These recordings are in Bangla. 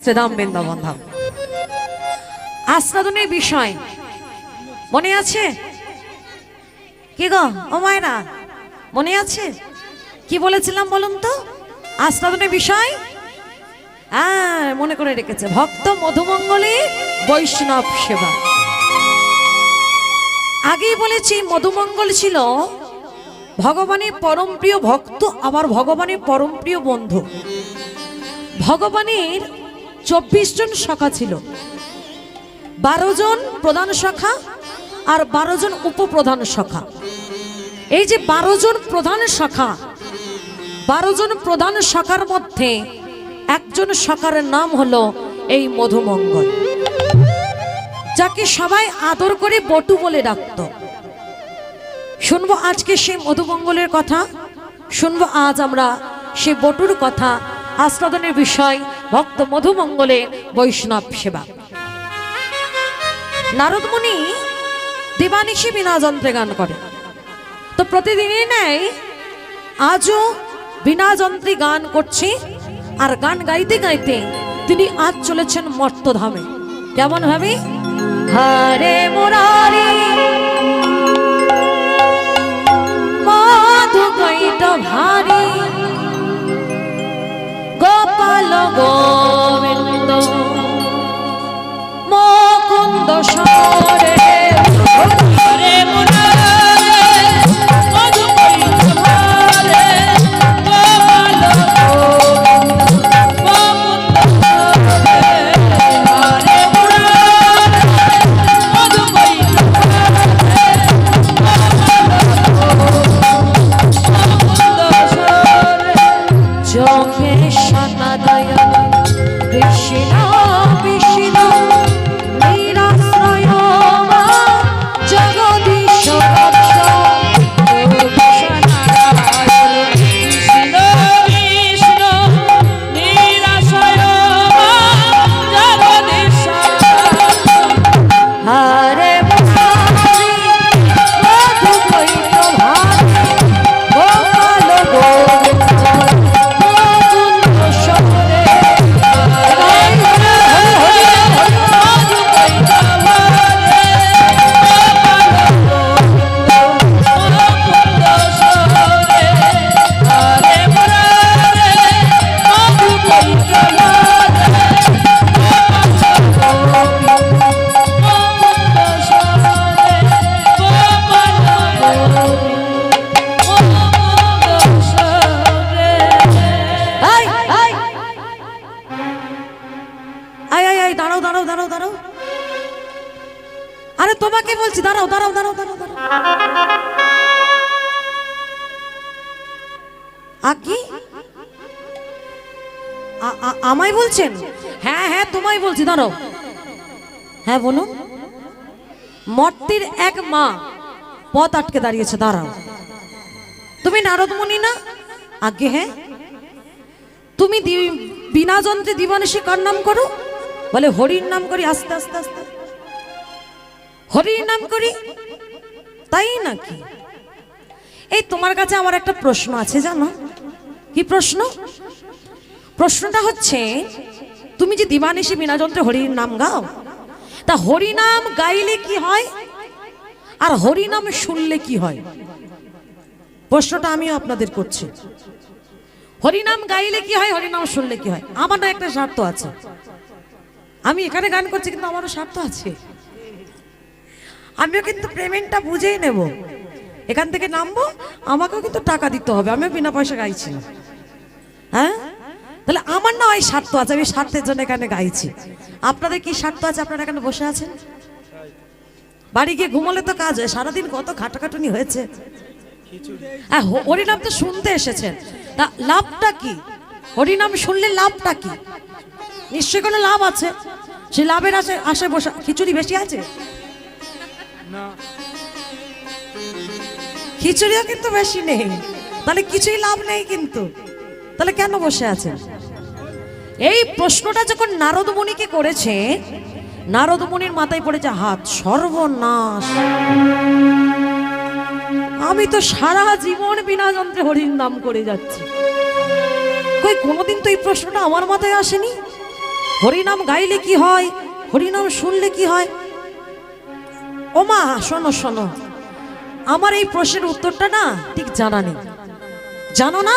শ্রীধাম বৃন্দাবন ধাম। আস্বাদনের বিষয় মনে আছে কি গো ও মায়েরা, মনে আছে কি বলেছিলাম বলুন তো? আস্বাদনের বিষয় মনে করে রেখেছে, ভক্ত মধুমঙ্গলে বৈষ্ণব সেবা। আগেই বলেছি মধুমঙ্গল ছিল ভগবানের পরম প্রিয় ভক্ত, আবার ভগবানের পরম প্রিয় বন্ধু। ভগবানের 24 জন শাখা ছিল, 12 জন প্রধান শাখা আর 12 জন উপপ্রধান শাখা। এই যে 12 জন প্রধান শাখা, 12 জন প্রধান শাখার মধ্যে একজন শাখার নাম হলো এই মধুমঙ্গল, যাকে সবাই আদর করে বটু বলে ডাকত। শুনবো আজকে সেই মধুমঙ্গলের কথা, শুনবো আজ আমরা সেই বটুর কথা। আস্বাদনের বিষয় ভক্ত মধুমঙ্গলে বৈষ্ণব সেবা। নারদ মুনি দিবানিশি বিনা যন্ত্রে গান করে, তো প্রতিদিনই নেয় আজও বিনা যন্ত্রে গান করছে। আর গান গাইতে গাইতে তিনি আজ চলেছেন মর্তধামে। কেমন ভাবে? হরে মুরারি মধু কৈট ভারি গোপাল গোবিন্দ মুকুন্দ সরে। হরে মুরারি মধু কৈট ভারি গোপাল তোমাকে বলছি, দাঁড়াও দাঁড়াও দাঁড়াও দাঁড়াও দাঁড়াও। আকি আমায় বলছেন? হ্যাঁ হ্যাঁ তোমায় বলছি, দাঁড়াও। হ্যাঁ বলুন। মর্তির এক মা পথ আটকে দাঁড়িয়েছে, দাঁড়াও। তুমি নারদ মুনি না? আগে হ্যাঁ। তুমি বিনা যন্ত্রে দিবানিশি কার নাম করো? বলে হরির নাম করি। আস্তে আস্তে আস্তে হরির নাম করি, তাই নাকি? এই তোমার কাছে আমার একটা প্রশ্ন আছে, জানো কি প্রশ্ন? প্রশ্নটা হচ্ছে, তুমি যে দিবানিশি বিনা যন্ত্রে হরির নাম গাও, তা হরি নাম গাইলে কি হয় আর হরি নাম শুনলে কি হয়? প্রশ্নটা আমিও আপনাদের করছি। হরি নাম গাইলে কি হয়, হরি নাম শুনলে কি হয়? আমার না একটা স্বার্থ আছে, আমি এখানে গান করছি কিন্তু আমারও স্বার্থ আছে। আমিও কিন্তু পেমেন্টটা বুঝেই নেব, এখান থেকে নামবো আমাকেও কিন্তু টাকা দিতে হবে, আমিও বিনা পয়সা গাইছি না। হ্যাঁ, তাহলে আমার না ওই স্বার্থ আছে, আমি স্বার্থের জন্য এখানে গাইছি। আপনাদের কি স্বার্থ আছে? আপনারা এখানে বসে আছেন, বাড়ি গিয়ে ঘুমোলে তো কাজ হয়, সারাদিন কত খাটাখাটুনি হয়েছে। হ্যাঁ, হরিনাম তো শুনতে এসেছেন, তা লাভটা কি? হরিনাম শুনলে লাভটা কি? নিশ্চয়ই কোনো লাভ আছে। সেই লাভের আশায় বসে। খিচুড়ি বেশি আছে না, খিচুড়িও কিন্তু বেশি নেই, তাহলে কিছুই লাভ নেই। কিন্তু তাহলে কেন বসে আছেন? এই প্রশ্নটা যখন নারদ মুনিকে করেছে, নারদ মুনির মাথায় পড়েছে হাত। সর্বনাশ, আমি তো সারা জীবন বিনা যন্ত্রে হরির নাম করে যাচ্ছি, কই কোনোদিন তো এই প্রশ্নটা আমার মাথায় আসেনি। হরিনাম গাইলে কি হয়, হরিনাম শুনলে কি হয়? ও মা শোনো শোনো, আমার এই প্রশ্নের উত্তরটা না ঠিক জানা নেই। জানো না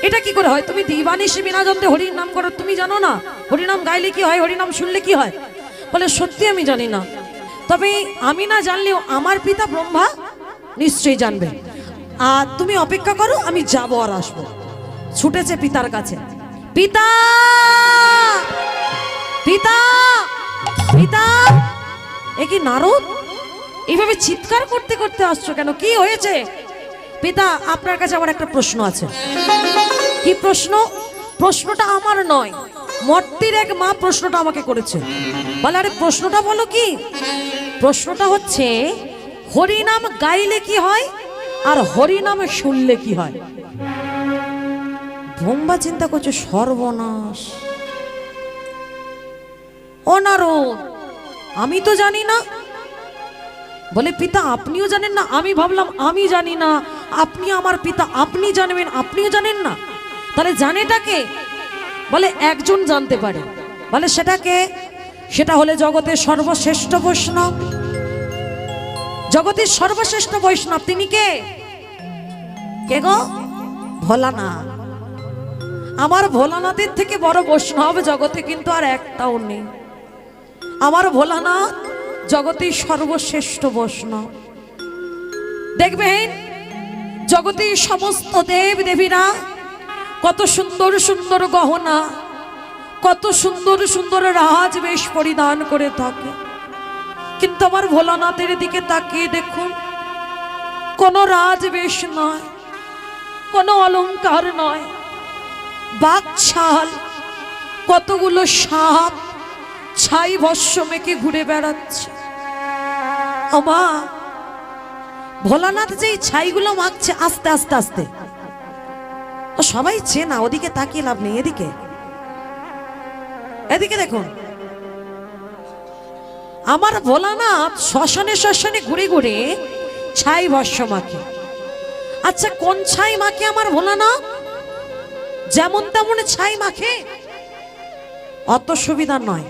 এটা কি করে হয়? তুমি দিবানিশি বিনা যন্ত্রে হরির নাম করো, তুমি জানো না হরিনাম গাইলে কি হয়, হরিনাম শুনলে কি হয়? বলে সত্যি আমি জানি না, তবে আমি না জানলেও আমার পিতা ব্রহ্মা নিশ্চয়ই জানবে। আর তুমি অপেক্ষা করো, আমি যাবো আর আসবো। ছুটেছে পিতার কাছে, পিতা পিতা পিতা। এ কি নারদ, এইভাবে চিৎকার করতে করতে আসছো কেন? কি হয়েছে? পিতা আপনার কাছে আমার একটা প্রশ্ন আছে। কি প্রশ্ন? প্রশ্নটা আমার নয়, মর্তির এক মা প্রশ্নটা আমাকে করেছে। বলে আরে প্রশ্নটা বলো কি? প্রশ্নটা হচ্ছে হরিনাম গাইলে কি হয় আর হরিনাম শুনলে কি হয়? ব্রহ্মা চিন্তা করছে সর্বনাশ, ও নারদ আমি তো জানি না। বলে পিতা আপনিও জানেন না? আমি ভাবলাম আমি জানি না, আপনি আমার পিতা, আপনি জানবেন, আপনিও জানেন না, তাহলে জানেটাকে? বলে একজন জানতে পারে। বলে সেটাকে? সেটা হলে জগতের সর্বশ্রেষ্ঠ বৈষ্ণব। জগতের সর্বশ্রেষ্ঠ বৈষ্ণব তিনি কে? কে গো? ভোলানাথ। আমার ভোলানাথের থেকে বড় বৈষ্ণব জগতে কিন্তু আর একটাও নেই। আমার ভোলানাথ জগতের সর্বশ্রেষ্ঠ বৈষ্ণব। দেখবেন জগতের সমস্ত দেব দেবীরা কত সুন্দর সুন্দর গহনা, কত সুন্দর সুন্দর রাজবেশ পরিধান করে থাকে, কিন্তু আমার ভোলানাথের দিকে তাকিয়ে দেখুন, কোনো রাজবেশ নয়, কোনো অলংকার নয়, বাকছাল, কতগুলো সাপ ছাই ভস্য মেখে ঘুরে বেড়াচ্ছে। আমা ভোলানাথ যেই ছাইগুলো মাখছে আস্তে আস্তে আস্তে, সবাই চেনা, ওদিকে তাকিয়ে লাভ নেই, এদিকে এদিকে দেখুন। আমার ভোলানাথ শ্মশানে শ্মশানে ঘুরে ঘুরে ছাই ভস্য মাখে। আচ্ছা কোন ছাই মাখে আমার ভোলানাথ? যেমন তেমন ছাই মাখে? অত সুবিধা নয়,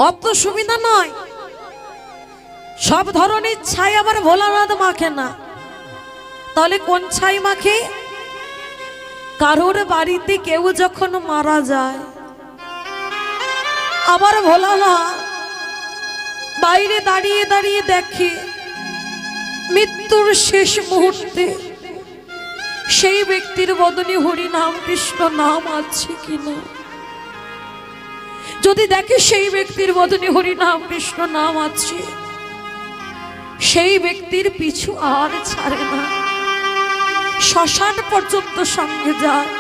অত সুবিধা নয়। সব ধরনের ছাই আবার ভোলানাথ মাখে না। তাহলে কোন ছাই মাখে? কারোর বাড়িতে কেউ যখন মারা যায়, আবার ভোলানাথ বাইরে দাঁড়িয়ে দাঁড়িয়ে দেখে মৃত্যুর শেষ মুহূর্তে সেই ব্যক্তির বদনে হরি নাম কৃষ্ণ নাম আছে কিনা। যদি দেখে সেই ব্যক্তির বদনে হরি নাম কৃষ্ণ নাম আছে, সেই ব্যক্তির পিছু আর ছাড়ে না, শ্মশান পর্যন্ত সঙ্গে যায়।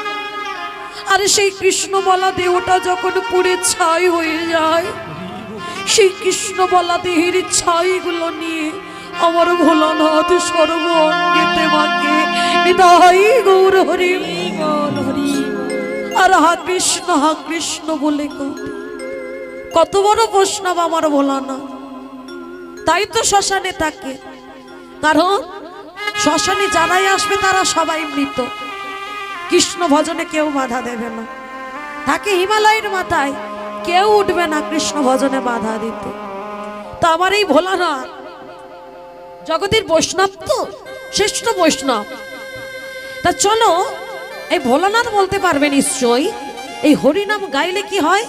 আর সেই কৃষ্ণ বলা দেহটা যখন পুড়ে ছাই হয়ে যায়, সেই কৃষ্ণ বলা দেহের ছাইগুলো নিয়ে আমার ভোলানাথ সর্ব অঙ্গেতে মাকে নিতাই গৌর হরি হরি আর হা কৃষ্ণ বলে কত বড় বৈষ্ণব আমার ভোলানাথ। তাই তো শ্মশানে থাকে, কারণ শ্মশানে যারাই আসবে তারা সবাই মৃত। কৃষ্ণ ভজনে কেউ বাধা দেবে না। তাকে হিমালয়ের মাথায় কেউ উঠবে না কৃষ্ণ ভজনে বাধা দিতে। তা আমার এই ভোলানাথ জগতের বৈষ্ণব, তো শ্রেষ্ঠ বৈষ্ণব। তা চলো এই ভোলানাথ বলতে পারবে নিশ্চয়ই এই হরিনাম গাইলে কি হয়,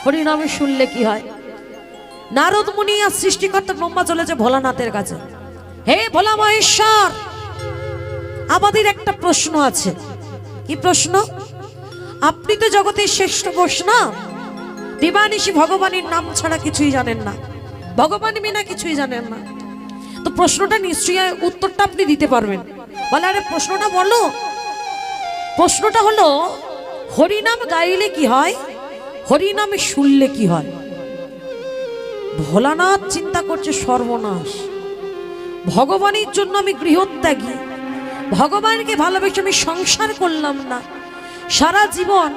হরিনামে শুনলে কি হয়। নারদ মুনি আর সৃষ্টিকর্তা ব্রহ্মা চলেছে ভোলানাথের কাছে। হে ভোলা মহেশ্বর, আমাদের একটা প্রশ্ন আছে। কি প্রশ্ন? আপনি তো জগতের শ্রেষ্ঠ বৈষ্ণব, দিবানিশি ভগবানের নাম ছাড়া কিছুই জানেন না, ভগবান বিনা কিছুই জানেন না। তো প্রশ্নটা নিশ্চয়ই উত্তরটা আপনি দিতে পারবেন। বলে আরে প্রশ্নটা বলো। প্রশ্নটা হলো হরিনাম গাইলে কি হয়, হরিনামে শুনলে কি হয়। ভোলানাথ চিন্তা করছে সর্বনাশ, ভগবানের জন্য আমি গৃহত্যাগী, ভগবানকে ভালোবেসে আমি সংসার করলাম না, সারা জীবন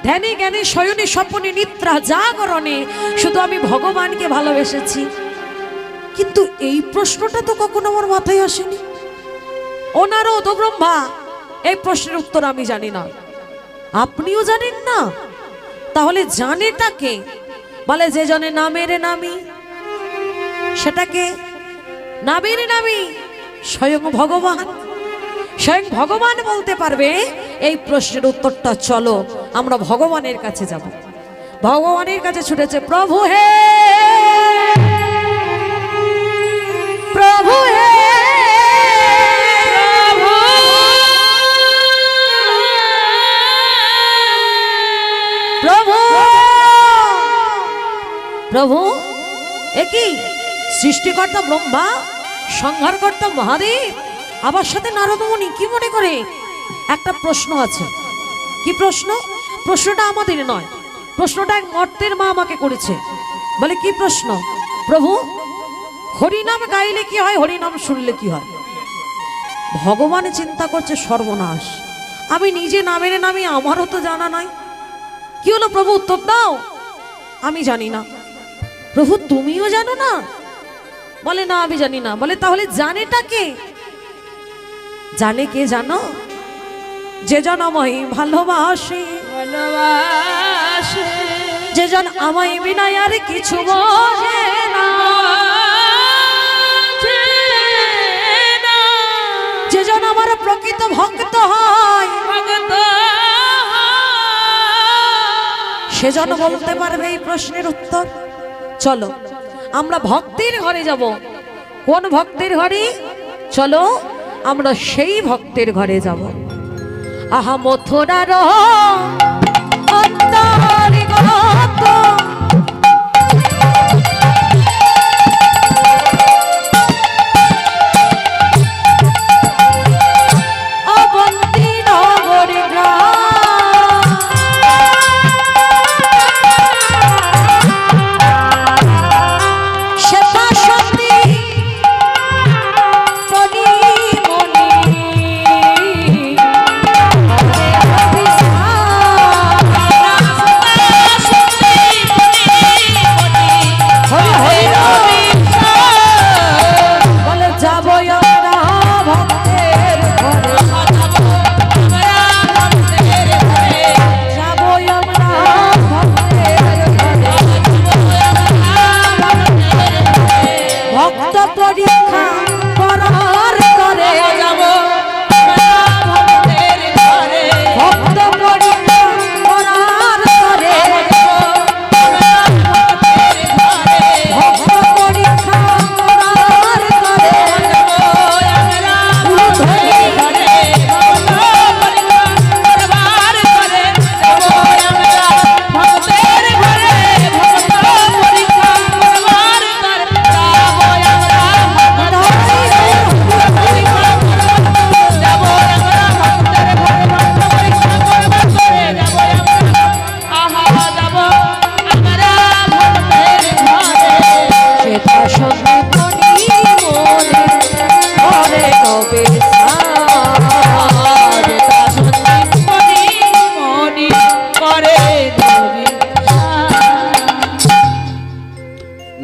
ধ্যানে জ্ঞানে শয়নে স্বপনে নিদ্রা জাগরণে শুধু আমি ভগবানকে ভালোবেসেছি, কিন্তু এই প্রশ্নটা তো কখনো আমার মাথায় আসেনি। ও নারদ, ও ব্রহ্মা, এই প্রশ্নের উত্তর আমি জানি না। আপনিও জানেন না? তাহলে জানেটাকে? বলে যে জনে নামের নামি, সেটাকে নামের নামি স্বয়ং ভগবান। স্বয়ং ভগবান বলতে পারবে এই প্রশ্নের উত্তরটা। চলো আমরা ভগবানের কাছে যাব। ভগবানের কাছে ছুটেছে, প্রভু হে, প্রভু হে, প্রভু, প্রভু একই সৃষ্টিকর্তা ব্রহ্মা, সংহারকর্তা মহাদেব, আবার সাথে নারদমণি কি মনে করে? একটা প্রশ্ন আছে। কি প্রশ্ন? প্রশ্নটা আমাদের নয়, প্রশ্নটা এক মর্তের মা আমাকে করেছে। বলে কি প্রশ্ন? প্রভু, হরিনাম গাইলে কি হয়, হরিনাম শুনলে কি হয়? ভগবান চিন্তা করছে সর্বনাশ, আমি নিজে নামের নামে, আমারও তো জানা নাই। কি হলো প্রভু, উত্তর দাও। আমি জানি না। প্রভু তুমিও জানো না? বলে না আমি জানি না। বলে তাহলে জানেটা কে? জানে কে জানো? যে জন আমায় ভালোবাসে, ভালোবাসে, যে জন আমায় বিনা আর কিছু বোঝে না, যে জন আমার প্রকৃত ভক্ত হয়, সেজন বলতে পারবে এই প্রশ্নের উত্তর। চলো আমরা ভক্তের ঘরে যাব। কোন ভক্তের ঘরে? চলো আমরা সেই ভক্তের ঘরে যাব। আহা মথুরার অন্তরিগত অবন্তী নগরী গ্রাম, শ্বেতা সতী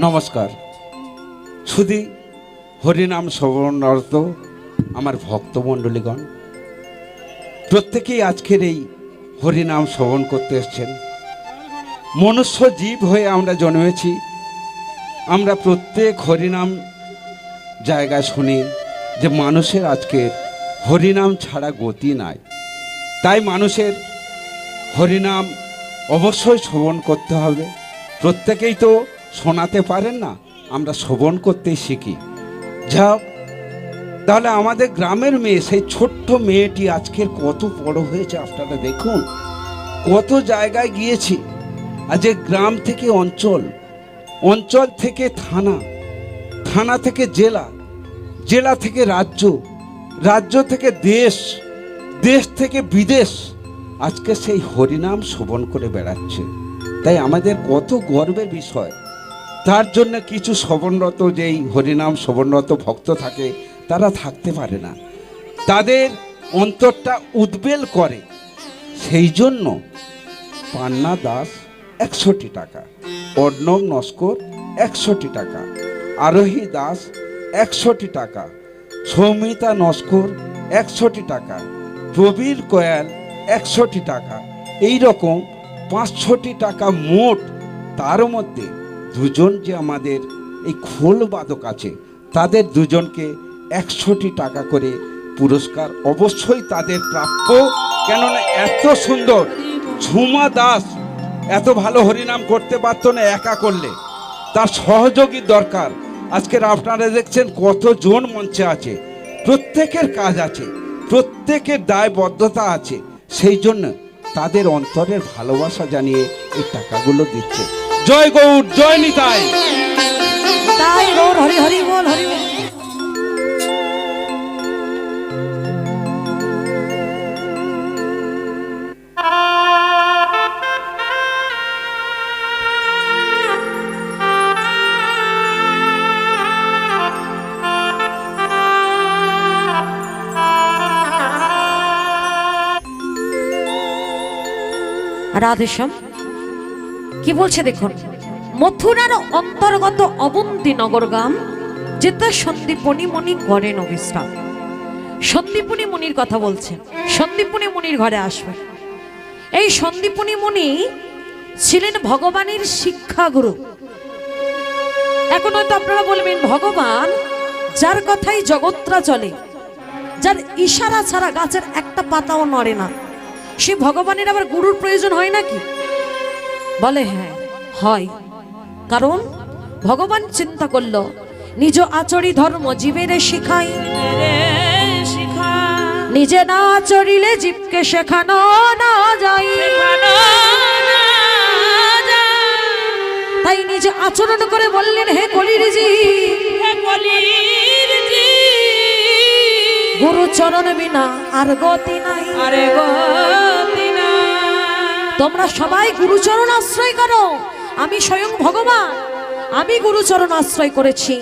নমস্কার। শুধু হরিনাম শ্রবণরত আমার ভক্তমণ্ডলীগণ, প্রত্যেকেই আজকের এই হরিনাম শ্রবণ করতে এসছেন। মনুষ্য জীব হয়ে আমরা জন্মেছি, আমরা প্রত্যেক হরিনাম জায়গায় শুনি যে মানুষের আজকের হরিনাম ছাড়া গতি নাই। তাই মানুষের হরিনাম অবশ্যই শ্রবণ করতে হবে। প্রত্যেকেই তো শোনাতে পারেন না, আমরা শ্রবণ করতেই শিখি। যাও, তাহলে আমাদের গ্রামের মেয়ে, সেই ছোট্ট মেয়েটি আজকের কত বড় হয়েছে আপনারা দেখুন। কত জায়গায় গিয়েছি, আজ গ্রাম থেকে অঞ্চল, অঞ্চল থেকে থানা, থানা থেকে জেলা, জেলা থেকে রাজ্য, রাজ্য থেকে দেশ, দেশ থেকে বিদেশ, আজকে সেই হরিনাম শ্রবণ করে বেড়াচ্ছে। তাই আমাদের কত গর্বের বিষয়। তার জন্য কিছু শ্রবণরত, যেই হরিনাম শ্রবণরত ভক্ত থাকে, তারা থাকতে পারে না, তাদের অন্তরটা উদ্বেল করে। সেই জন্য পান্না দাস 100 টাকা, অর্ণব নস্কর 100 টাকা, আরোহী দাস 100 টাকা, সৌমিতা নস্কর 100 টাকা, প্রবীর কয়াল 100 টাকা, এই রকম 5-6টি টাকা মোট, তার মধ্যে দুজন যে আমাদের এই খোল বাদক আছে তাদের দুজনকে 100টি টাকা করে পুরস্কার অবশ্যই তাদের প্রাপ্য। কেননা এত সুন্দর ঝুমা দাস এত ভালো হরিনাম করতে পারতো না একা করলে, তার সহযোগী দরকার। আজকের আপনারা দেখছেন কতজন মঞ্চে আছে, প্রত্যেকের কাজ আছে, প্রত্যেকের দায়বদ্ধতা আছে, সেই জন্য তাদের অন্তরের ভালোবাসা জানিয়ে এই টাকাগুলো দিচ্ছে। জয় গৌর, জয় নিতাই। তাই গৌর, হরি হরি বল, হরি বল। রাধেশ্যাম কি বলছে দেখুন, মথুরার অন্তর্গত অবন্তী নগর গ্রাম যেটা সন্দীপনী মুনি করেন অবিশ্রাম। সন্দীপনী মুনির কথা বলছেন, সন্দীপনী মুনির ঘরে আসবে। এই সন্দীপনী মুনি ছিলেন ভগবানের শিক্ষাগুরু। এখন হয়তো আপনারা বলবেন, ভগবান যার কথাই জগৎরা চলে, যার ইশারা ছাড়া গাছের একটা পাতাও নড়ে না, সে ভগবানের আবার গুরুর প্রয়োজন হয় নাকি? বলে হ্যাঁ হয়। কারণ ভগবান চিন্তা করল, নিজ আচরি ধর্ম জীবের শিখাই, নিজে না আচরিলে জীবকে শেখানো না যায়। তাই নিজে আচরণ করে বললেন, হে কলির জীব, গুরু চরণ বিনা আর গতি নাই, তোমরা সবাই গুরুচরণ আশ্রয় করো। আমি স্বয়ং ভগবান, আমি গুরুচরণ আশ্রয় করেছি।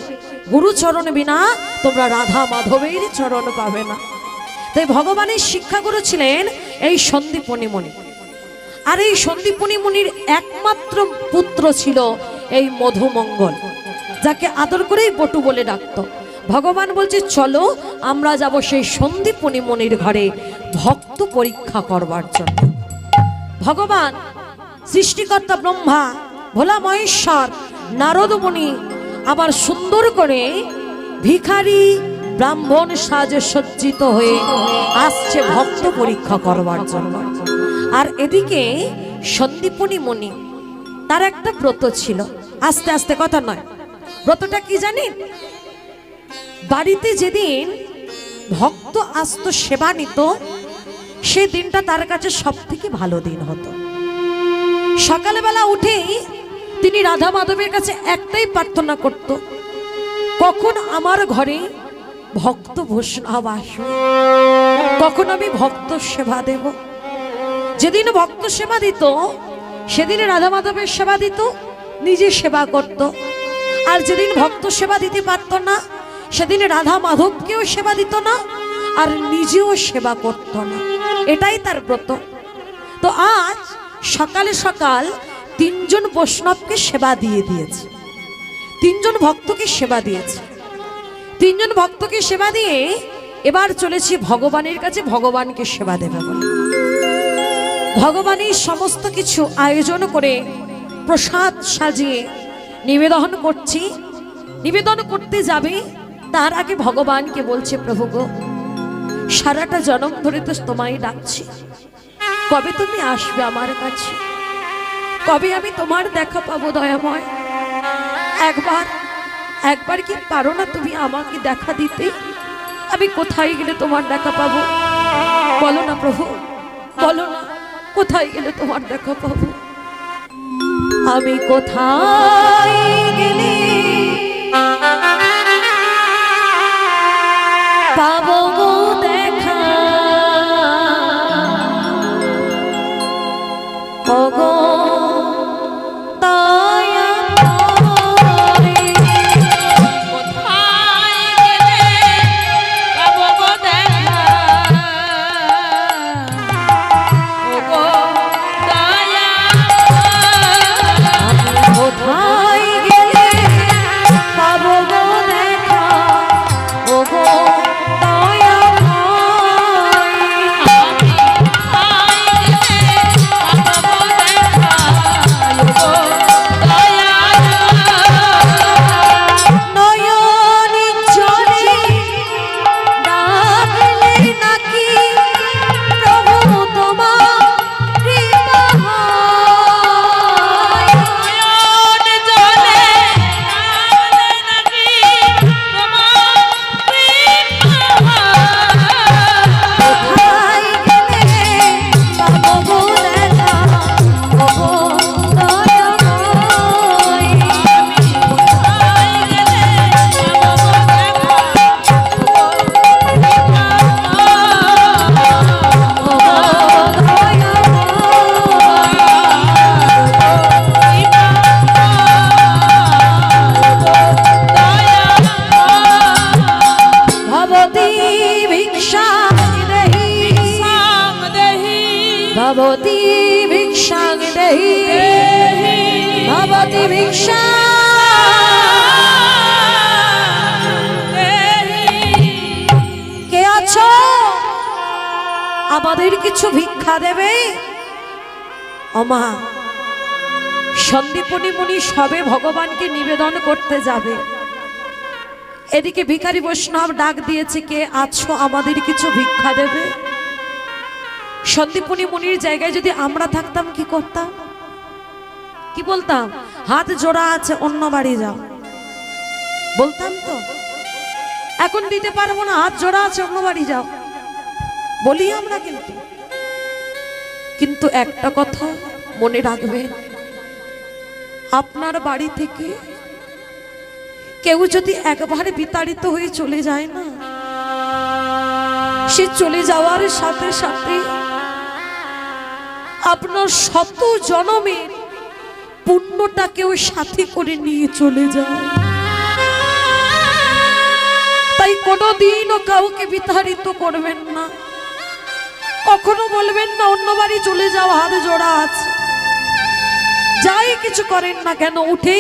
গুরুচরণ বিনা তোমরা রাধা মাধবের চরণ পাবে না। তাই ভগবানের শিক্ষাগুরু ছিলেন এই সন্দীপনী মুনি। আর এই সন্দীপনী মুনির একমাত্র পুত্র ছিল এই মধুমঙ্গল, যাকে আদর করেই বটু বলে ডাকত। ভগবান বলছে, চলো আমরা যাব সেই সন্দীপনী মুনির ঘরে ভক্ত পরীক্ষা করবার জন্য। ভগবান সৃষ্টিকর্তা ব্রহ্মা, ভোলা মহেশ্বর, নারদ মুনি আবার সুন্দর করে ভিখারি ব্রাহ্মণ সাজে সজ্জিত হয়ে আসছে ভক্ত পরীক্ষা করবার জন্য। আর এদিকে সন্দীপনী মুনি, তার একটা ব্রত ছিল। আস্তে আস্তে কথা নয়, ব্রতটা কি জানেন? বাড়িতে যেদিন ভক্ত আসতো সেবা নিত, সেই দিনটা তার কাছে সব থেকে ভালো দিন হতো। সকালবেলা উঠেই তিনি রাধা মাধবের কাছে একটাই প্রার্থনা করত, কখন আমার ঘরে ভক্ত বৈষ্ণব আসবে, কখন আমি ভক্ত সেবা দেব। যেদিন ভক্ত সেবা দিত সেদিন রাধা মাধবের সেবা দিত, নিজে সেবা করত। আর যেদিন ভক্ত সেবা দিতে পারত না সেদিন রাধা মাধবকেও সেবা দিত না আর নিজেও সেবা করত না। এটাই তার ব্রত। তো আজ সকালে সকাল 3 জন বৈষ্ণবকে সেবা দিয়ে দিয়েছে, 3 জন ভক্তকে সেবা দিয়েছে। 3 জন ভক্তকে সেবা দিয়ে এবার চলেছি ভগবানের কাছে, ভগবানকে সেবা দেবে বলে। ভগবানের সমস্ত কিছু আয়োজন করে প্রসাদ সাজিয়ে নিবেদন করছি। নিবেদন করতে যাবে তার আগে ভগবানকে বলছে, প্রভু গো, সারাটা জনম ধরে তো তোমায় ডাকছি, কবে তুমি আসবে আমার কাছে, কবে আমি তোমার দেখা পাবো দয়াময়? একবার কি পারো না তুমি আমাকে দেখা দিতে? আমি কোথায় গেলে তোমার দেখা পাবো? বলো না প্রভু, বলো না, কোথায় গেলে তোমার দেখা পাবো? আমি কোথায় গেলে পাবো গো দেখা? ওগো দয়া করে, কোথায় গেলে পাবো গো দেখা? ওগো দয়া করে, কোথায় গেলে পাবো গো দেখা? ওগো দয়া করে। ভবতি ভিক্ষা কে আছো আমাদের কিছু ভিক্ষা দেবে? ওমা সন্দীপনী মুনি সবে ভগবানকে নিবেদন করতে যাবে, এদিকে ভিখারি বৈষ্ণব ডাক দিয়েছে, কে আছো আমাদের কিছু ভিক্ষা দেবে? সন্দীপনী মুনির জায়গায় যদি আমরা থাকতাম কি করতাম? কি বলতাম? হাত জোড়া আছে, অন্য বাড়ি যাও, বলতাম তো? এখন দিতে পারবো না, হাত জোড়া আছে, অন্য বাড়ি যাও বলি আমরা। কিন্তু একটা কথা মনে রাখবেন, আপনার বাড়ি থেকে কেউ যদি একবারে বিতাড়িত হয়ে চলে যায় না, সে চলে যাওয়ার সাথে সাথে আপনার শত জনমের পুণ্যটাকেও সাথে করে নিয়ে চলে যায়। তাই কোনোদিনও কাউকে বিতাড়িত করবেন না, কখনো বলবেন না অন্য বাড়ি চলে যাও, হাত জোড়া আছে। যাই কিছু করেন না কেন, উঠে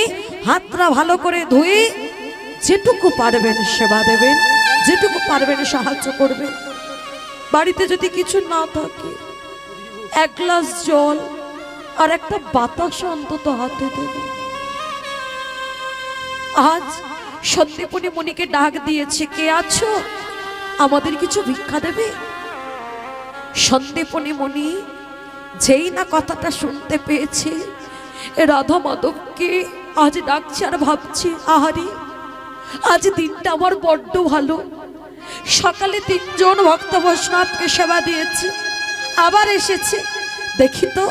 হাতটা ভালো করে ধুয়ে যেটুকু পারবেন সেবা দেবেন, যেটুকু পারবেন সাহায্য করবেন। বাড়িতে যদি কিছু না থাকে, এক গ্লাস জল আর একটা বাতাস অন্তত হাতে দেবেন। আজ সন্দীপনী মুনিকে ডাক দিয়েছে, কে আছো আমাদের কিছু ভিক্ষা দেবে? সন্দীপনী মুনি যেই না কথাটা শুনতে পেয়েছে, রাধা মাধবকে আজ ডাকছে আর ভাবছে, আহারি আজ দিনটা আমার বড্ড ভালো। সকালে 3 জন ভক্ত বৈষ্ণবকে সেবা দিয়েছে, আবার এসেছে, দেখি তো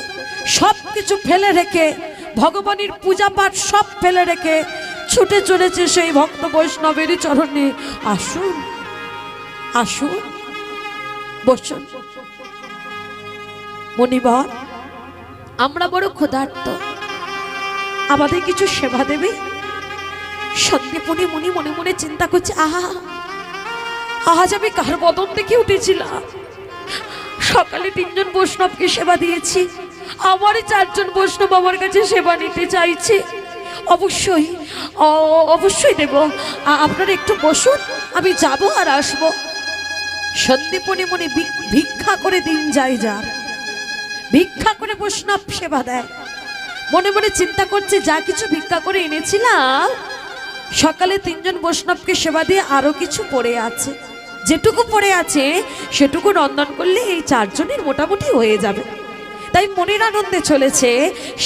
সব কিছু ফেলে রেখে, ভগবানের পূজা পাঠ সব ফেলে রেখে ছুটে চলেছে সেই ভক্ত বৈষ্ণবেরই চরণে। আসুন আসুন বসুন। মনিবর, আমরা বড় ক্ষুধার্ত, আমাদের কিছু সেবা দেবে? সন্দীপনী মুনি মনে মনে চিন্তা করছে, আহা আজ আমি কার বদন দেখে উঠেছিলাম। সকালে 3 জন বৈষ্ণবকে সেবা দিয়েছি, আমারই 4 জন বৈষ্ণব আমার কাছে সেবা নিতে চাইছে। অবশ্যই অবশ্যই দেব, আপনারা একটু বসুন, আমি যাব আর আসবো। সন্দীপনী মুনি ভিক্ষা করে দিন যায়, যার ভিক্ষা করে বৈষ্ণব সেবা দেয়। মনে মনে চিন্তা করছে, যা কিছু ভিক্ষা করে এনেছিলাম, সকালে 3 জন বৈষ্ণবকে সেবা দিয়ে আরো কিছু পড়ে আছে, যেটুকু পড়ে আছে সেটুকু রন্ধন করলে এই 4 জনের মোটামুটি হয়ে যাবে। তাই মনের আনন্দে চলেছে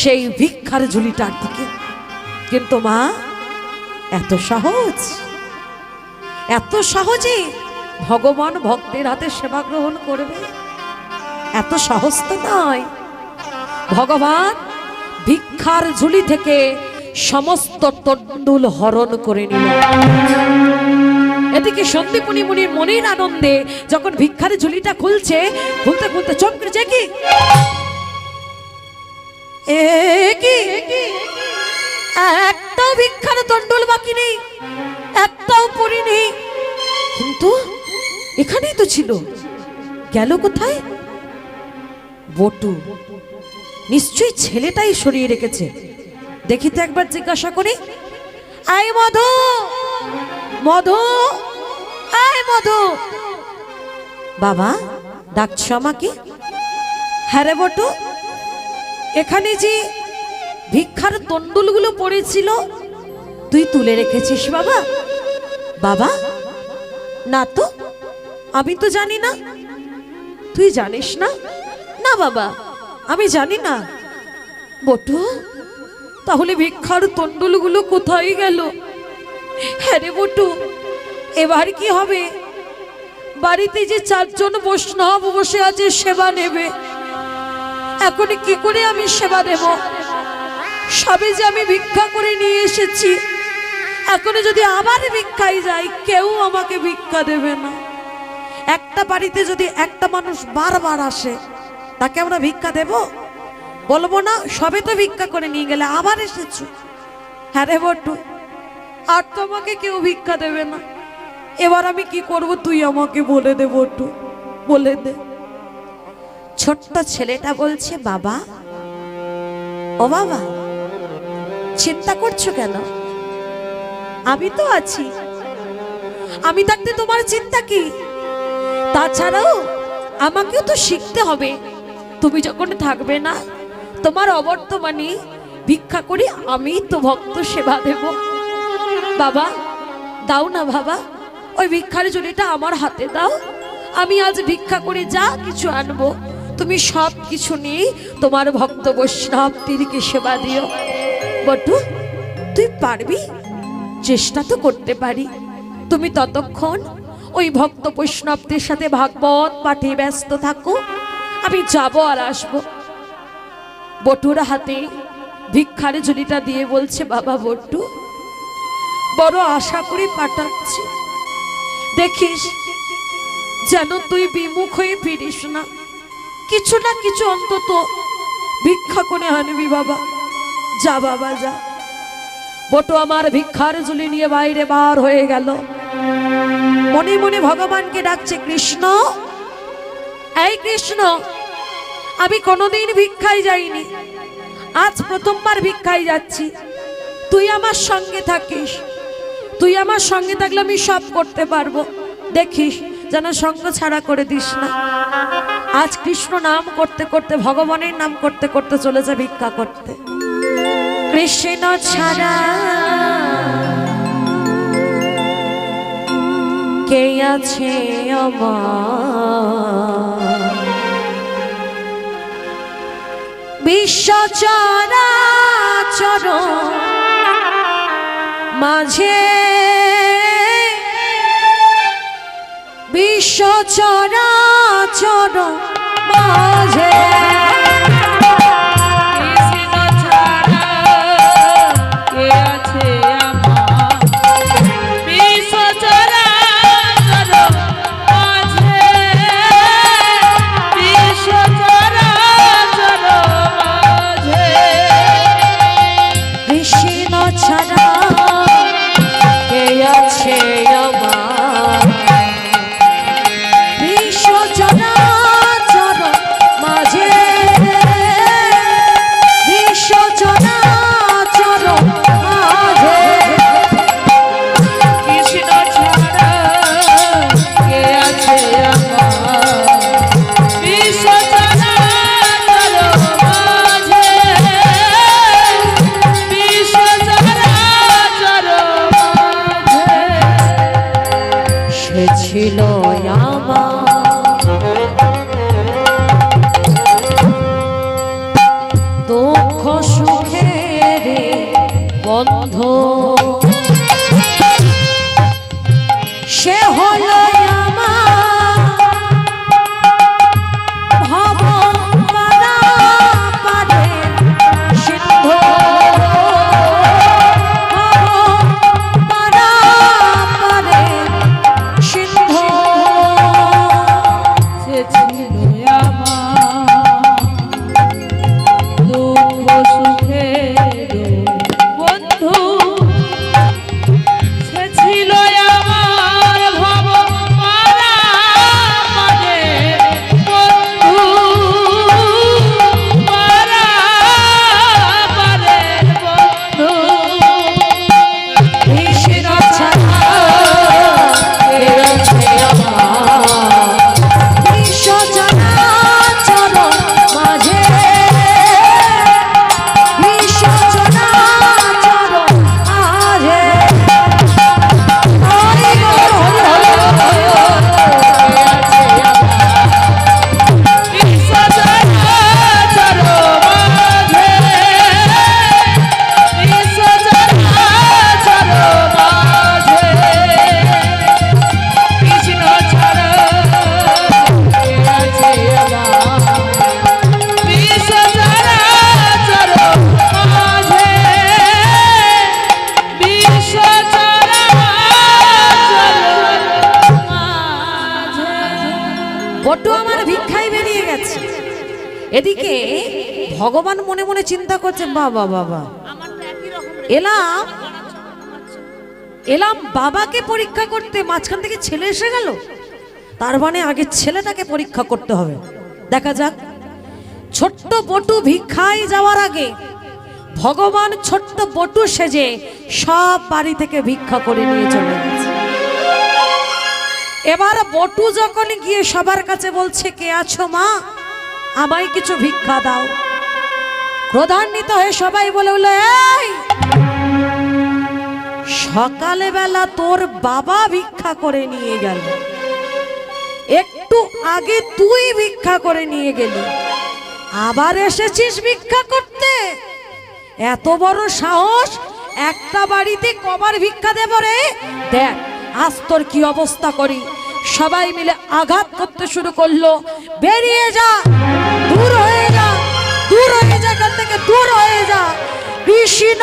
সেই ভিক্ষার ঝুলিটার দিকে। কিন্তু মা এত সহজে ভগবান ভক্তের হাতে সেবা গ্রহণ করবে? এত সহজ তো নয়। ভগবান ভিক্ষার ঝুলি থেকে সমস্ত তণ্ডুল হরণ করে নিল। এদিকে সন্দীপনী মুনির মনের আনন্দে যখন ভিক্ষার ঝুলিটা খুলছে, খুলতে খুলতে চমকে যায়, কি একটাও ভিক্ষার তণ্ডুল বাকি নেই, একটাও পরি নেই। কিন্তু এখানেই তো ছিল, গেল কোথায়? বটু নিশ্চয়ই ছেলেটাই সরিয়ে রেখেছে। দেখি তো একবার জিজ্ঞাসা করি, আয় মধু, মধু, আয় মধু। বাবা ডাকছো আমাকে? হ্যাঁ রে বটু, এখানে যে ভিক্ষার তণ্ডুলগুলো পড়েছিল তুই তুলে রেখেছিস বাবা? বাবা না তো, আমি তো জানি না। তুই জানিস না? না বাবা, আমি জানি না। বটু, তাহলে ভিক্ষার তণ্ডুলগুলো কোথায় গেল? হ্যাঁ রে বটু, এবার কি হবে? বাড়িতে যে 4 জন বৈষ্ণব বসে আছে সেবা নেবে, এখন কি করে আমি সেবা দেব? সবে যে আমি ভিক্ষা করে নিয়ে এসেছি, এখন যদি আবার ভিক্ষায় যাই, কেউ আমাকে ভিক্ষা দেবে না। একটা বাড়িতে যদি একটা মানুষ বারবার আসে, তাকে আমরা ভিক্ষা দেব? বলবো না, সবে তো ভিক্ষা করে নিয়ে গেলে আবার এসেছো। হ্যাঁ রে বটু, আর তো আমাকে কেউ ভিক্ষা দেবে না। এবার আমি কি করব, তুই আমাকে বলে দে বটু, বলে দে। ছোট্ট ছেলেটা বলছে, বাবা ও বাবা, চিন্তা করছো কেন? আমি তো আছি, আমি থাকতে তোমার চিন্তা কি? তাছাড়াও আমাকেও তো শিখতে হবে। তুমি যখন থাকবে না, তোমার অবর্তমানে ভিক্ষা করি আমি তো ভক্ত সেবা দেব। বাবা দাও না বাবা, ওই ভিক্ষার ঝুড়িটা আমার হাতে দাও। আমি আজ ভিক্ষা করে যা কিছু আনবো, তুমি সব কিছু নিয়ে তোমার ভক্ত বৈষ্ণব তিরিকে সেবা দিও। বটু তুই পারবি? চেষ্টা তো করতে পারি। তুমি ততক্ষণ ওই ভক্ত বৈষ্ণবদের সাথে ভাগবত পাঠে ব্যস্ত থাকো, আমি যাব আর আসবো। বটুর হাতে ভিক্ষার ঝুড়িটা দিয়ে বলছে, বাবা বটু, বড় আশা করে পাঠাচ্ছি, দেখিস যেন তুই বিমুখ হয়ে ফিরিস না, কিছু না কিছু অন্তত ভিক্ষা করে আনবি বাবা। যা বাবা যা। বটু আমার ভিক্ষার ঝুলি নিয়ে বাইরে বার হয়ে গেল, মনে মনে ভগবানকে ডাকছে, কৃষ্ণ, এই কৃষ্ণ, আমি কোনোদিন ভিক্ষায় যাইনি, আজ প্রথমবার ভিক্ষায় যাচ্ছি। তুই আমার সঙ্গে থাকিস, তুই আমার সঙ্গে থাকলে আমি সব করতে পারবো। দেখিস যেন সঙ্গ ছাড়া করে দিস না। আজ কৃষ্ণ নাম করতে করতে, ভগবানের নাম করতে করতে চলেছে ভিক্ষা করতে। কৃষ্ণ ছাড়া কে আছে আমার, বিশ্ব চরাচর মাঝে, বিশ্ব চরাচর মাঝে ছিল দুঃখ সুখের বন্ধু, সে হলো এদিকে ভগবান মনে মনে চিন্তা করছে, বাবা বাবা এলাম এলাম বাবাকে পরীক্ষা করতে, মাঝখান থেকে ছেলে এসে গেল, তার মানে আগে ছেলেটাকে পরীক্ষা করতে হবে। দেখা যাক। ছোট্ট বটু ভিক্ষায় যাওয়ার আগে ভগবান ছোট্ট বটু সেজে সব বাড়ি থেকে ভিক্ষা করে নিয়ে চলে গেছে। এবার বটু যখন গিয়ে সবার কাছে বলছে, কে আছো মা, আমায় কিছু ভিক্ষা দাও। ক্রোধান্বিত হয়ে সবাই বলে বলে, এই সকালে বেলা তোর বাবা ভিক্ষা করে নিয়ে গেল, একটু আগে তুই ভিক্ষা করে নিয়ে গেলি, আবার এসেছিস ভিক্ষা করতে? এত বড় সাহস! একটা বাড়িতে কবার ভিক্ষা দেব রে? দেখ আজ তোর কি অবস্থা করি। সবাই মিলে আঘাত করতে শুরু করলো। বেরিয়ে যা, দূর হয়ে যা, দূর হয়ে যা, এখান থেকে দূর হয়ে যা। কৃষ্ণ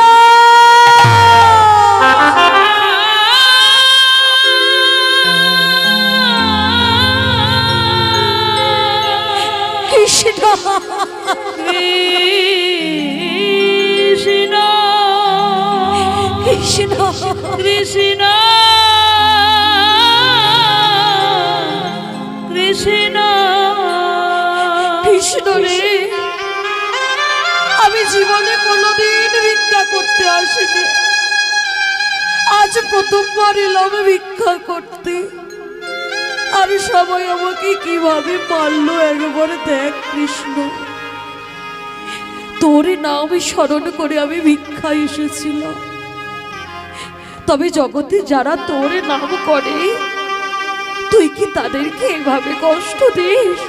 কৃষ্ণ কৃষ্ণ কৃষ্ণ কৃষ্ণ কৃষ্ণ রে, আমি জীবনে কোনোদিন ভিক্ষা করতে আসিনি, আজ প্রথমবার এলাম ভিক্ষা করতে। আর সবাই আমাকে কিভাবে মারলো একবার দেখ কৃষ্ণ। তোর নাম স্মরণ করে আমি ভিক্ষা এসেছিলাম, তবে জগতে যারা তোর নাম করে তুই কি তাদেরকে এভাবে কষ্ট দিস?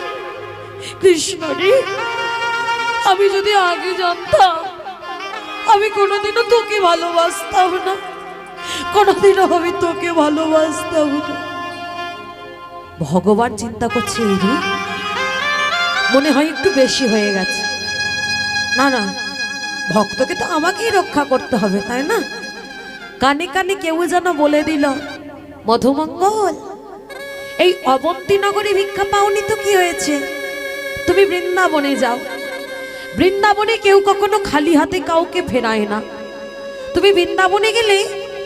কৃষ্ণ রে, আমি যদি আগে জানতাম আমি কোনোদিনও তোকে ভালোবাসতাম না, কোনোদিনও আমি তোকে ভালোবাসতাম না। ভগবান চিন্তা করছে, এই রে মনে হয় একটু বেশি হয়ে গেছে। না না, ভক্তকে তো আমাকেই রক্ষা করতে হবে, তাই না? কানে কানে কেউ যেন বলে দিল, মধুমঙ্গল এই অবন্তী নগরে ভিক্ষা পাওনি তো কি হয়েছে, তুমি বৃন্দাবনে যাও। বৃন্দাবনে কেউ কখনো খালি হাতে কাউকে ফেরায় না। তুমি বৃন্দাবনে গেলে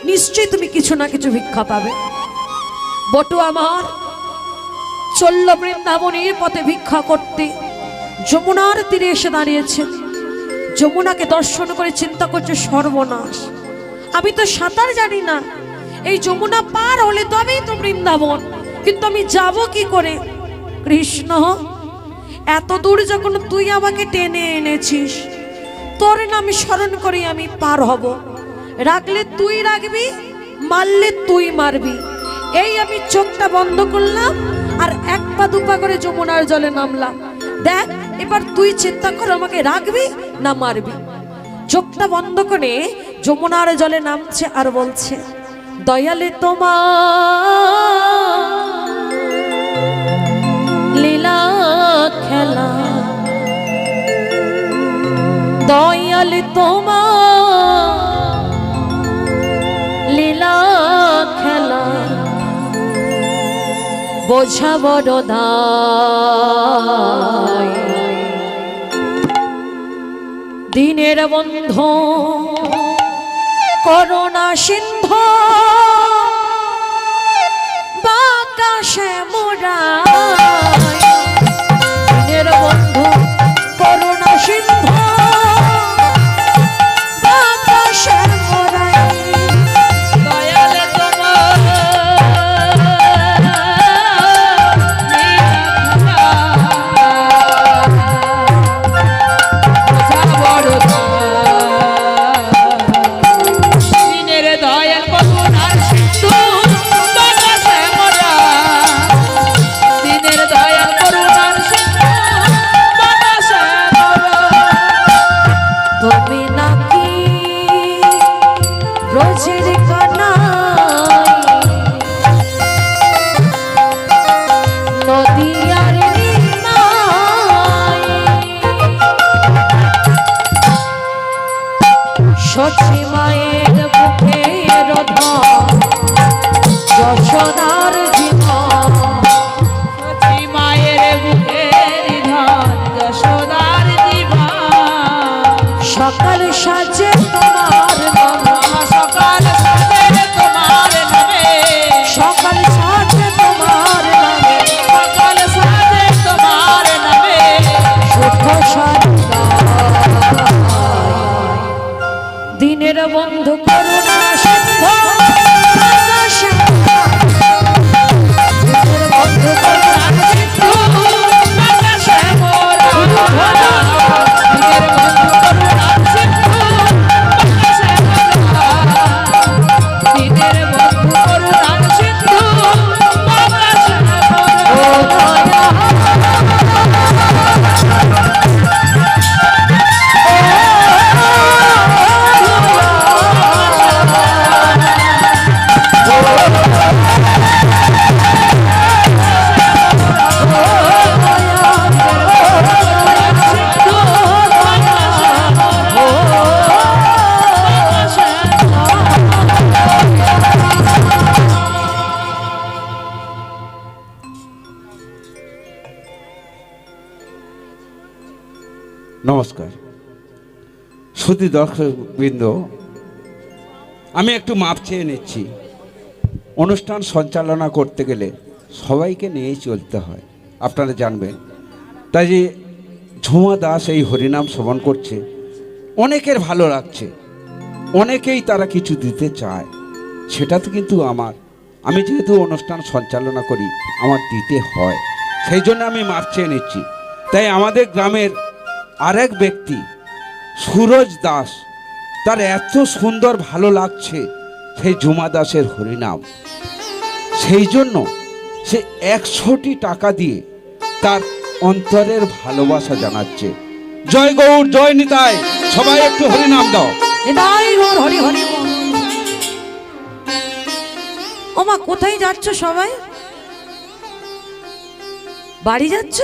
নিশ্চয়ই তুমি কিছু না কিছু ভিক্ষা পাবে। বটু আমার চলল বৃন্দাবনের পথে ভিক্ষা করতে। যমুনার তীরে এসে দাঁড়িয়েছে। যমুনাকে দর্শন করে চিন্তা করছে, সর্বনাশ, আমি তো সাঁতার জানি না, এই যমুনা পার হলে তবেই তো বৃন্দাবন, কিন্তু আমি যাব কি করে? কৃষ্ণ, এত দূর যখন তুই আমাকে টেনে এনেছিস, তোর নাম স্মরণ করে আমি পার হব। রাখলে তুই রাখবি, মারলে তুই মারবি। এই আমি চোখটা বন্ধ করলাম আর এক পা দুপা করে যমুনার জলে নামলাম। দেখ এবার তুই চিন্তা কর, আমাকে রাখবি না মারবি। চোখটা বন্ধ করে যমুনার জলে নামছে আর বলছে, দয়ালে তোমার লীলা খেলা, দয়ালে তোমার লীলা খেলা, বোঝা বড় দায়। দিনের বন্ধু করুণা সিন্ধু, বাতাসে মোড়ায়। দিনের বন্ধু করুণা সিন্ধু, বাতাসে মোড়ায়। দয়ালে তোমার সখী মায়ের বুকের ধন, যশোদার জীবন। সখী মায়ের বুকের ধন, যশোদার জীবন। সকাল সাজে তোমার নামে, সকাল সাজে তোমার নামে, সকাল সাজে তোমার নামে, সকাল সাজে তোমার নামে। সুখ সাজা দিনের বন্ধু করুণা সিন্ধু আকাশে দিনের বন্ধু করুণা সিন্ধু আকাশে মোরা দিনের বন্ধু করুণা সিন্ধু আকাশে মোরা দিনের বন্ধু করুণা সিন্ধু আকাশে মোরা নমস্কার সুধী দর্শকবৃন্দ, আমি একটু মাপ চেয়ে নিচ্ছি। অনুষ্ঠান সঞ্চালনা করতে গেলে সবাইকে নিয়েই চলতে হয়, আপনারা জানবেন। তাই যে ঝুমা দাস এই হরিনাম শ্রবণ করছে, অনেকের ভালো লাগছে, অনেকেই তারা কিছু দিতে চায়, সেটা তো কিন্তু আমি যেহেতু অনুষ্ঠান সঞ্চালনা করি আমার দিতে হয়, সেই জন্য আমি মাপ চেয়ে নিচ্ছি। তাই আমাদের গ্রামের আরেক ব্যক্তি সুরজ দাস, তার এত সুন্দর ভালো লাগছে সেই ঝুমা দাসের হরিনাম, সেই জন্য সে 100টি টাকা দিয়ে তার অন্তরের ভালোবাসা জানাচ্ছে। জয় গৌর, জয় নিতাই, সবাই একটু হরিনাম দাও। নিতাই গৌর, হরি হরি। ও মা, কোথায় যাচ্ছ সবাই? বাড়ি যাচ্ছ?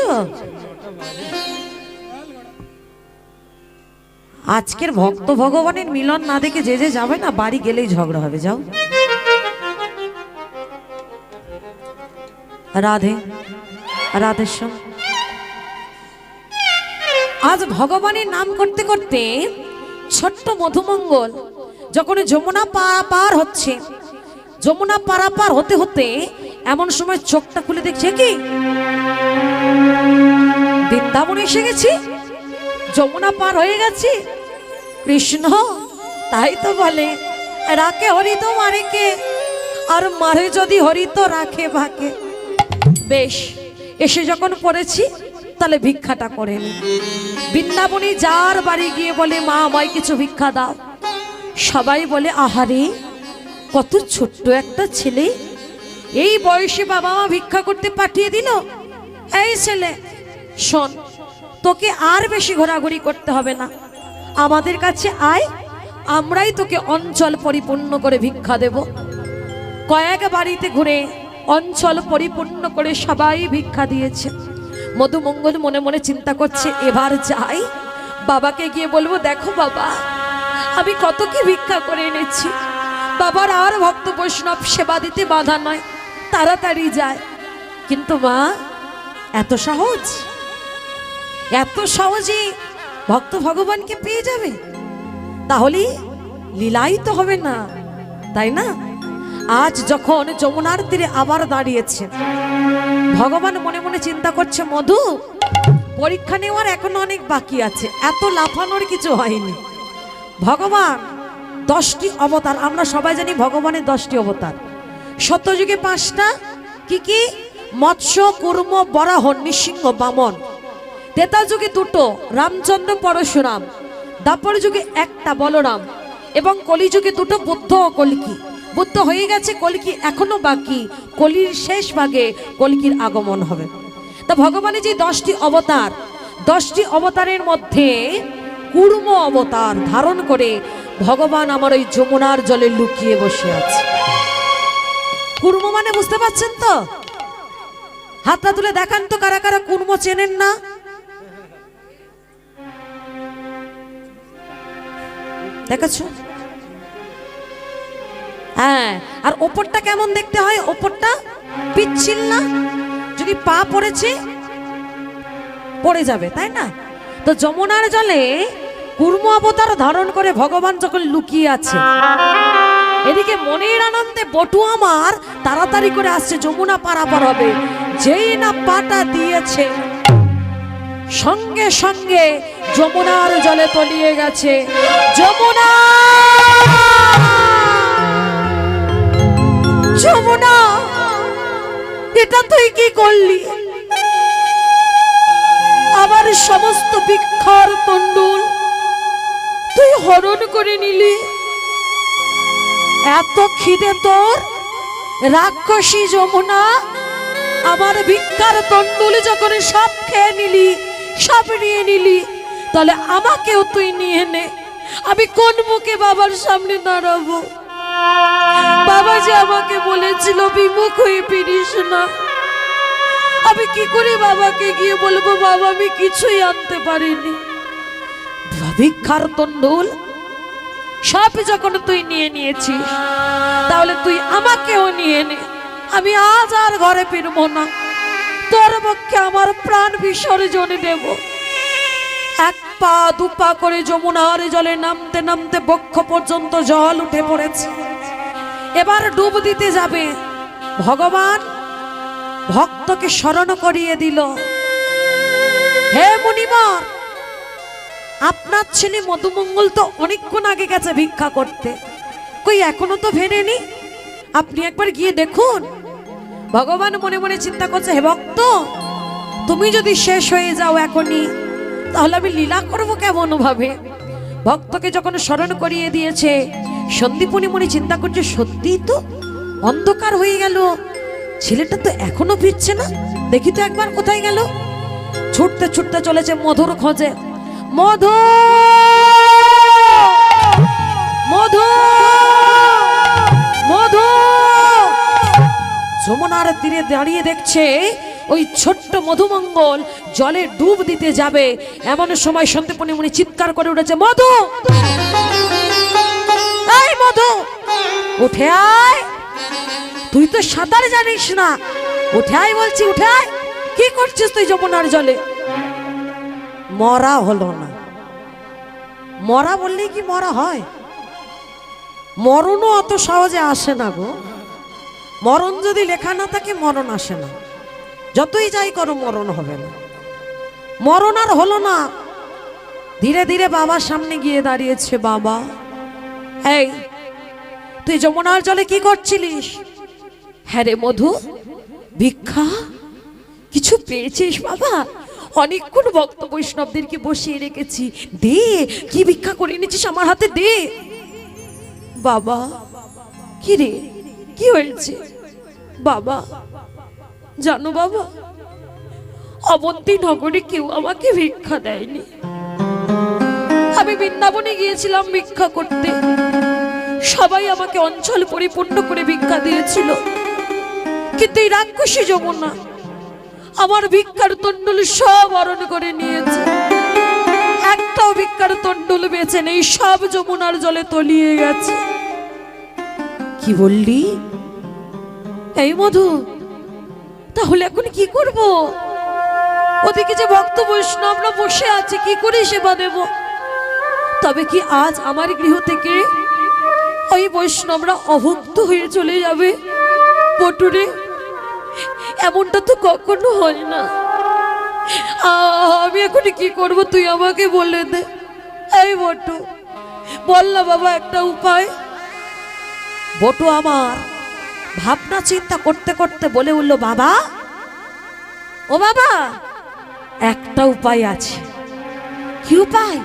আজকের ভক্ত ভগবানের মিলন না দেখে যে যে যাবে না, বাড়ি গেলেই ঝগড়া হবে। যাও। রাধে রাধেশ্যাম। আজ ভগবানের নাম করতে করতে ছোট্ট মধুমঙ্গল যখন যমুনা পার হচ্ছে, যমুনা পারাপার হতে হতে এমন সময় চোখটা খুলে দেখছে কি বৃন্দাবনে এসে গেছি, যমুনা পার হয়ে গেছি। কৃষ্ণ তাই তো বলে, রাখে হরি তো মারে কে, আর মারে যদি হরি তো রাখে ভাকে। বেশ, এসে যখন পড়েছি তাহলে ভিক্ষাটা করে নি। বৃন্দাবনে যার বাড়ি গিয়ে বলে মা আমায় কিছু ভিক্ষা দাও, সবাই বলে আহারে কত ছোট্ট একটা ছেলে, এই বয়সে বাবা মা ভিক্ষা করতে পাঠিয়ে দিল। এই ছেলে শোন, তোকে আর বেশি ঘোরাঘুরি করতে হবে না, আমাদের কাছে আয়, আমরাই তোকে অঞ্চল পরিপূর্ণ করে ভিক্ষা দেব। কয়েক বাড়িতে ঘুরে অঞ্চল পরিপূর্ণ করে সবাই ভিক্ষা দিয়েছে। মধুমঙ্গল মনে মনে চিন্তা করছে, এবার যাই, বাবাকে গিয়ে বলবো দেখো বাবা আমি কত কি ভিক্ষা করে এনেছি। বাবার আর ভক্ত বৈষ্ণব সেবা দিতে বাধা নয়, তাড়াতাড়ি যায়। কিন্তু মা এত সহজ, এত সহজে ভক্ত ভগবানকে পেয়ে যাবে? তাহলে লীলাই তো হবে না, তাই না? আজ যখন যমুনার তীরে আবার দাঁড়িয়েছে, ভগবান মনে মনে চিন্তা করছে মধু পরীক্ষা নেওয়ার এখনো অনেক বাকি আছে, এত লাফানোর কিছু হয়নি। ভগবান 10টি অবতার, আমরা সবাই জানি ভগবানের 10টি অবতার। সত্যযুগে 5টা, কি কি? মৎস্য, কুর্ম, বরাহ, নৃসিংহ, বামন। ত্রেতা যুগে 2টো, রামচন্দ্র পরশুরাম। দ্বাপর যুগে 1টা, বলরাম। এবং কলিযুগে 2টো, বুদ্ধ ও কল্কি। বুদ্ধ হয়ে গেছে, কল্কি এখনো বাকি, কলির শেষ ভাগে কল্কির আগমন হবে। তা ভগবানের যে 10টি অবতার, 10টি অবতারের মধ্যে কুর্ম অবতার ধারণ করে ভগবান আমার ওই যমুনার জলে লুকিয়ে বসে আছে। কুর্ম মানে বুঝতে পারছেন তো? হাতটা তুলে দেখান তো কারা কারা কুর্ম চেনেন না। দেখাচ্ছো? হ্যাঁ, আর ওপরটা কেমন দেখতে হয়? ওপরটা পিচ্ছিল না, যদি পা পড়েছে পড়ে যাবে, তাই না? তো যমুনার জলে কুর্ম অবতার ধারণ করে ভগবান যখন লুকিয়ে আছে, এদিকে মনের আনন্দে বটু আমার তাড়াতাড়ি করে আসছে, যমুনা পারাপার হবে। যেই না পাটা দিয়েছে, সঙ্গে সঙ্গে যমুনার জলে তলিয়ে গেছে। যমুনা যমুনা, এটা তুই কি করলি? আমার সমস্ত ভিক্ষার তন্ডুল তুই হরণ করে নিলি। এত খিদে তোর রাক্ষসী যমুনা, আমার ভিক্ষার তন্ডুল যখন সব খেয়ে নিলি, সব নিয়ে নিলি, তাহলে আমাকেও তুই নিয়ে নে। আমি কোন মুখে বাবার সামনে দাঁড়াবো? বাবা যে আমাকে বলেছিল বিমুখ হয়ে ফিরিস না। আমি কি করে বাবাকে গিয়ে বলবো বাবা আমি কিছুই আনতে পারিনি? ভিক্ষার তন্ডুল সব যখন তুই নিয়ে নিয়েছিস, তাহলে তুই আমাকেও নিয়ে নে। আমি আজ আর ঘরে ফিরবো না, তোর পক্ষে আমার প্রাণ বিসর্জন দেব। এক পা দু পা করে যমুনার জলে নামতে নামতে বক্ষ পর্যন্ত জল উঠে পড়েছে। এবার ডুব দিতে যাবে। ভগবান ভক্তকে স্মরণ করিয়ে দিল, হে মুনিবর, আপনার ছেলে মধুমঙ্গল তো অনেকক্ষণ আগে গেছে ভিক্ষা করতে, কই এখনো তো ফেরেনি, আপনি একবার গিয়ে দেখুন। ভগবান মনে মনে চিন্তা করছে, হে ভক্ত, তুমি যদি শেষ হয়ে যাও এখনই, তাহলে আমি লীলা করবো কেমন ভাবে? ভক্তকে যখন স্মরণ করিয়ে দিয়েছে, সন্দীপনী মনে চিন্তা করছে, সত্যি তো অন্ধকার হয়ে গেল, ছেলেটা তো এখনো ফিরছে না, দেখি তো একবার কোথায় গেল। ছুটতে ছুটতে চলেছে মধুর খোঁজে। মধু, মধু, মধু। যমুনার তীরে দাঁড়িয়ে দেখছে ওই ছোট্ট মধুমঙ্গল জলে ডুব দিতে যাবে। এমন সময় সন্দীপনী মুনি চিৎকার করে উঠেছে, মধু, এই মধু, উঠে আয়, তুই তো সাঁতার জানিস না, উঠে আয় বলছি, উঠে আয়। কি করছিস তুই যমুনার জলে? মরা হলো না। মরা বললেই কি মরা হয়? মরণও অত সহজে আসে না গো। মরণ যদি লেখা না থাকে, মরণ আসে না। যতই যাই করো মরণ হবে না। মরণ আর হলো না। ধীরে ধীরে বাবার সামনে গিয়ে দাঁড়িয়েছে। বাবা, এই তুই যমুনার জলে কি করছিলিস? হ্যাঁ রে মধু, ভিক্ষা কিছু পেয়েছিস বাবা? অনেকক্ষণ ভক্ত বৈষ্ণবদেরকে বসিয়ে রেখেছি, দে, কি ভিক্ষা করে এনেছিস আমার হাতে দে। বাবা, কি রে, কি হয়েছে? বাবা, জানো বাবা, অবন্তী নগরে কেউ আমাকে ভিক্ষা দেয়নি। আমি বৃন্দাবনে গিয়েছিলাম ভিক্ষা করতে, সবাই আমাকে অঞ্চল পরিপূর্ণ করে ভিক্ষা দিয়েছিল, কিন্তু এই রাক্ষসী যমুনা আমার ভিক্ষার তন্ডুল সব হরণ করে নিয়েছে। একটাও ভিক্ষার তন্ডুল বেঁচে নেই, সব যমুনার জলে তলিয়ে গেছে। কি বললি? এই মধু, তাহলে এখন কি করব? ওদিকে যে ভক্ত বৈষ্ণবরা বসে আছে, কি করে সেবা দেব? তবে কি আজ আমার গৃহ থেকে ওই বৈষ্ণবরা অভুক্ত হয়ে চলে যাবে? বটুরে, এমনটা তো কখনো হয় না। আমি এখন কি করব তুই আমাকে বলে দে। এই বটু, বল না বাবা একটা উপায়। বটু আমার ভাবনা চিন্তা করতে করতে বলে উঠল, বাবা, ও বাবা, একটা উপায় আছে। কি উপায়?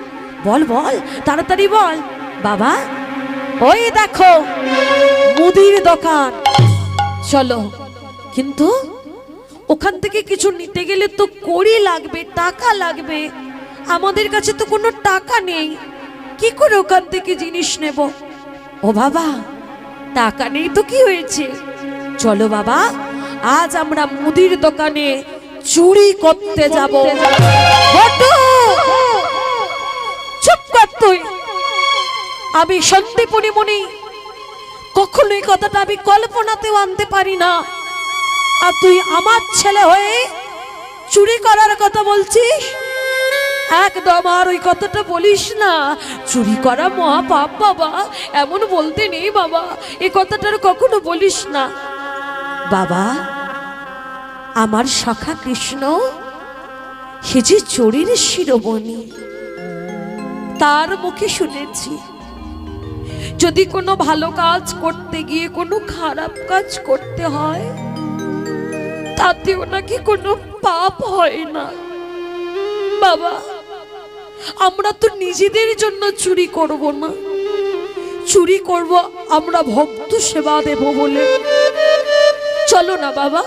বল বল, তাড়াতাড়ি বল। বাবা, ওই দেখো মুদির দোকান, চলো, কিন্তু ওখান থেকে কিছু নিতে গেলে তো কড়ি লাগবে, টাকা লাগবে। আমাদের কাছে তো কোনো টাকা নেই, কি করে ওখান থেকে জিনিস নেব? ও বাবা, টাকা নেই তো কি হয়েছে, চলো বাবা, আজ আমরা মুদির দোকানে চুরি করতে যাব। চুপ কর তুই। আমি সন্দীপনী মুনি কখনোই কথাটা আমি কল্পনাতেও আনতে পারি না। আর তুই আমার ছেলে হয়ে চুরি করার কথা বলছিস? একদম আর ওই কথাটা বলিস না। চুরি করা মহাপাপ বাবা, এমন বলতে নেই বাবা, এই কথাটা কখনো বলিস না। বাবা, আমার সখা কৃষ্ণ, সে যে চোরের শিরোমণি, তার মুখে শুনেছি যদি কোনো ভালো কাজ করতে গিয়ে কোনো খারাপ কাজ করতে হয়, তাতেও নাকি কোনো পাপ হয় না। বাবা, আমরা তো নিজেদের জন্য চুরি করব না, চুরি করব আমরা ভক্ত সেবা দেব বলে। চলো না বাবা,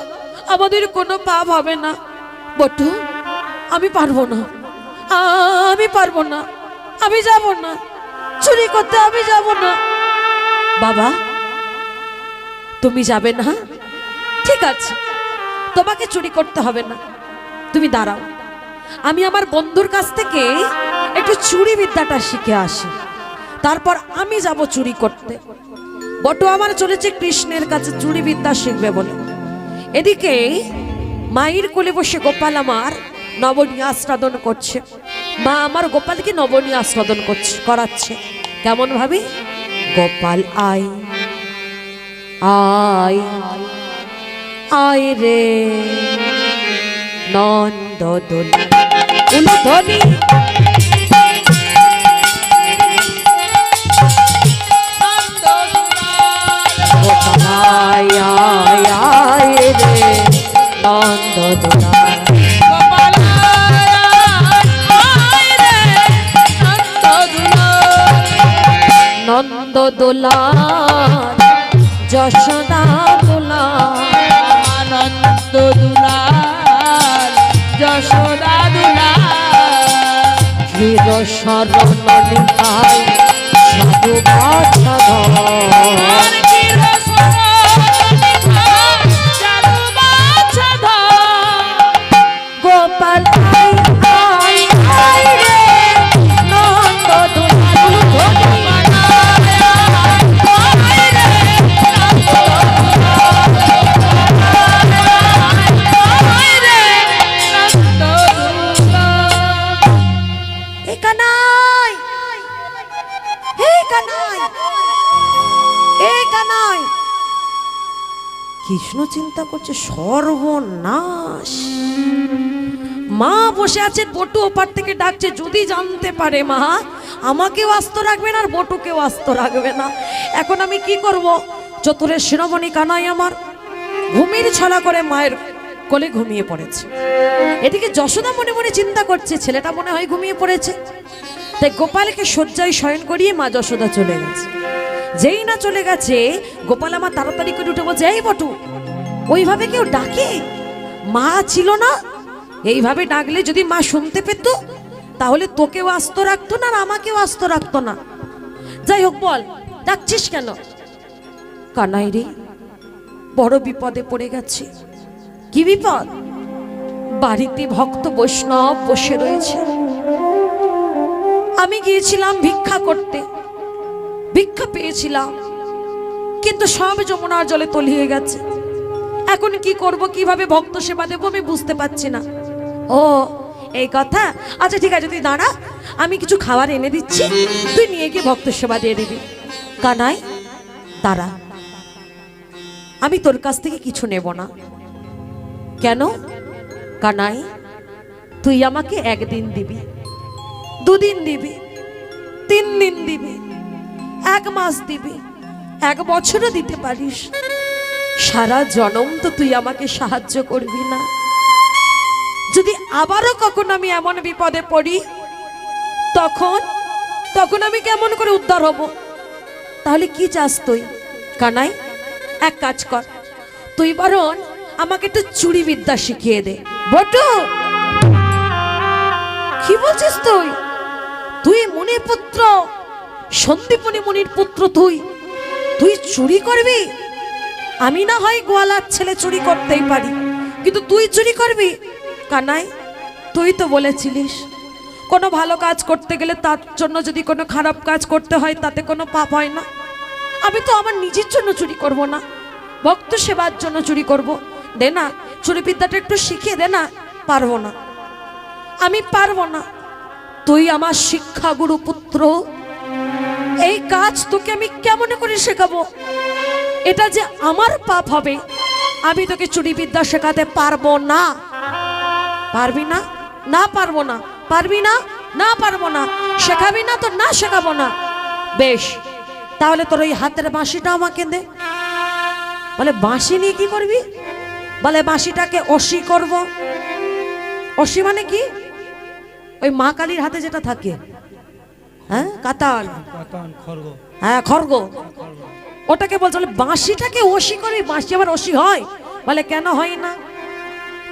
আমাদের কোনো পাপ হবে না। বটু, আমি পারবো না, আমি পারবো না, আমি যাব না চুরি করতে, আমি যাব না। বাবা, তুমি যাবে না? ঠিক আছে, তোমাকে চুরি করতে হবে না, তুমি দাঁড়াও, আমি আমার বন্ধুর কাছ থেকে একটু চুরি বিদ্যাটা শিখে আসি, তারপর আমি যাব চুরি করতে। বটু আমার চলেছে কৃষ্ণের কাছে চুরি বিদ্যা শিখবে বলে। এদিকে মায়ের কোলে বসে গোপাল আমার নবনিয়াস্বাদন করছে। মা আমার গোপালকে নবনিয়াস্বাদন করাচ্ছে। কেমন ভাবে? গোপাল আয় আয় আয় রে নন্দ দোল উলুধ্বনি, গোপাল আয় আয় আয় রে নন্দ দোল, নন্দ দোলার যশোদা দোলার, নন্দ দুলাল যশোদা দুলাল, ক্ষীর শরণ নিতাই সাধু বাছা ধর, গোপাল আয় আয় আয় রে নন্দ দোলার, কৃষ্ণ চিন্তা করছে সর্বনাশ। মা বসে আছে, বটু ওপার থেকে ডাকছে, যদি জানতে পারে মা আমাকেও আস্ত রাখবে না আর বটুকেও আস্ত রাখবে না, এখন আমি কি করব? চতুরের শিরোমণি কানাই আমার ঘুমির ছলা করে মায়ের কোলে ঘুমিয়ে পড়েছে। এদিকে যশোদা মনে মনে চিন্তা করছে ছেলেটা মনে হয় ঘুমিয়ে পড়েছে, তাই গোপালকে শয্যায় শয়ন করিয়ে মা যশোদা চলে গেছে। যেই না চলে গেছে, গোপাল আমার তাড়াতাড়ি করে উঠে বলছে, এই বটু, ওইভাবে কেউ ডাকে? মা ছিল না, এইভাবে ডাকলে যদি মা শুনতে পেত তাহলে তোকেও আস্ত রাখতো না আর আমাকেও আস্ত রাখতো না। যাই হোক, বল ডাকছিস কেন? কানাই রে, বড় বিপদে পড়ে গেছি। কি বিপদ? বাড়িতে ভক্ত বৈষ্ণব বসে রয়েছে, আমি গিয়েছিলাম ভিক্ষা করতে, ভিক্ষা পেয়েছিলাম, কিন্তু সব যমুনার জলে তলিয়ে গেছে। এখন কি করব, কিভাবে ভক্ত সেবা দেবো আমি বুঝতে পারছি না। ও এই কথা, আচ্ছা ঠিক আছে, তুই দাঁড়া, আমি কিছু খাবার এনে দিচ্ছি, তুই নিয়ে গিয়ে ভক্ত সেবা দিয়ে দিবি। কানাই দাঁড়া, আমি তোর কাছ থেকে কিছু নেব না। কেন? কানাই, তুই আমাকে একদিন দিবি, দুদিন দিবি, 3 দিন দিবি, 1 মাস দিবি, 1 বছরও দিতে পারিস, সারা জনম তো তুই আমাকে সাহায্য করবি না। যদি আবারও কখনো আমি এমন বিপদে পড়ি, তখন আমি কেমন করে উদ্ধার হব? তাহলে কি চাস তুই? কানাই, এক কাজ কর, তুই বরং আমাকে একটু চুরি বিদ্যা শিখিয়ে দে। বটু, কি বলছিস তুই? তুই মুনির পুত্র, সন্দীপনী মুনির পুত্র, তুই চুরি করবি? আমি না হয় গোয়ালার ছেলে, চুরি করতেই পারি, কিন্তু তুই চুরি করবি? কানাই, তুই তো বলেছিলিস কোনো ভালো কাজ করতে গেলে তার জন্য যদি কোনো খারাপ কাজ করতে হয় তাতে কোনো পাপ হয় না। আমি তো আমার নিজের জন্য চুরি করব না, ভক্ত সেবার জন্য চুরি করব। দে না, চুরি বিদ্যাটা একটু শিখিয়ে দে না। পারবো না, আমি পারবো না। তুই আমার শিক্ষাগুরু পুত্র, এই কাজ তোকে আমি কেমন করে শেখাবো? এটা যে আমার পাপ হবে। আমি তোকে চুরি বিদ্যা শেখাতে পারবো না। পারবি না? না পারবো না। পারবি না? না পারবো না। শেখাবি না তো না শেখাবো না। বেশ, তাহলে তোর ওই হাতের বাঁশিটা আমাকে দে। বলে বাঁশি নিয়ে কি করবি? বলে বাঁশিটাকে অসি করব। অসি মানে কি? ওই মা কালীর হাতে যেটা থাকে, হ্যাঁ, কাতান, হ্যাঁ, খড়গ, ওটাকে বলছে। বলে বাঁশিটাকে অসি করবি? বাঁশি আবার অসি হয়? বলে কেন হয় না?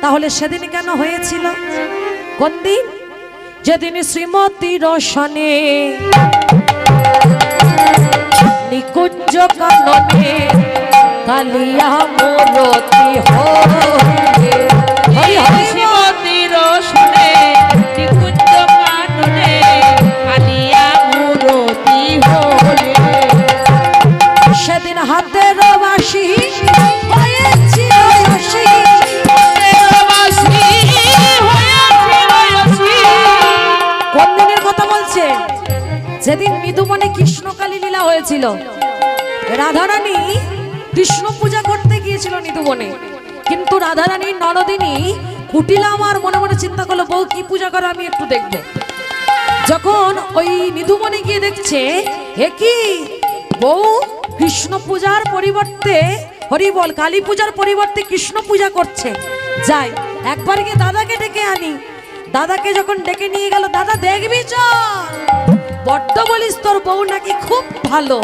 তাহলে সেদিন কেন হয়েছিল? কোন দিন? যেদিন শ্রীমতী রসনে নিকুঞ্জ কাননে কালিয়া মূরতি হয়ে, শ্রীমতী রসনে নিকুঞ্জ কাননে কালিয়া মূরতি হলে, সেদিন হাতের বাঁশি হয়েছিল অসি। কোন দিনের কথা বলছে? যেদিন মৃদুবনে কৃষ্ণকালী লীলা হয়েছিল। রাধারানী কৃষ্ণ পূজা করতে গিয়েছিল মৃদুবনে, কিন্তু রাধারানী নরদিনী কুটিলা আমার মনে মনে চিন্তা করলো, বউ কি পূজা করে আমি একটু দেখব। যখন ওই মৃদুবনে গিয়ে দেখছে, হে কি, বউ কৃষ্ণ পূজার পরিবর্তে, হরি বল, কালী পূজার পরিবর্তে কৃষ্ণ পূজা করছে, যাই একবার গিয়ে দাদাকে ডেকে আনি। দাদাকে যখন ডেকে নিয়ে গেল, দাদা দেখবি চল, বড্ড বলিস তোর বউ নাকি খুব ভালো,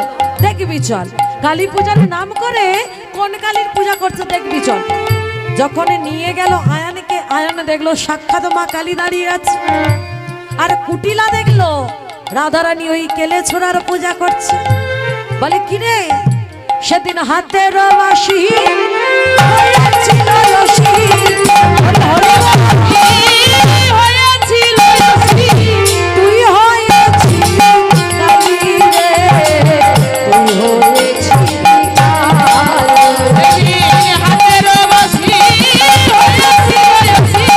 দেখবি চল, কালী পূজার নাম করে কোন কালীর পূজা করছে দেখবি চল। যখন নিয়ে গেল আয়ানকে, আয়ান দেখলো সাক্ষাৎ মা কালী দাঁড়িয়ে আছে। আর কুটিলা দেখলো রাধারানী ওই কেলে ছোড়ার পূজা করছে। বলে কিরে, সেদিন হাতের বাঁশি হয়েছিল অসি। হয়েছিল অসি, তুই হয়েছিলি কালী রে, তুই হয়েছিলি কালী। হাতের বাঁশি হয়েছিল অসি,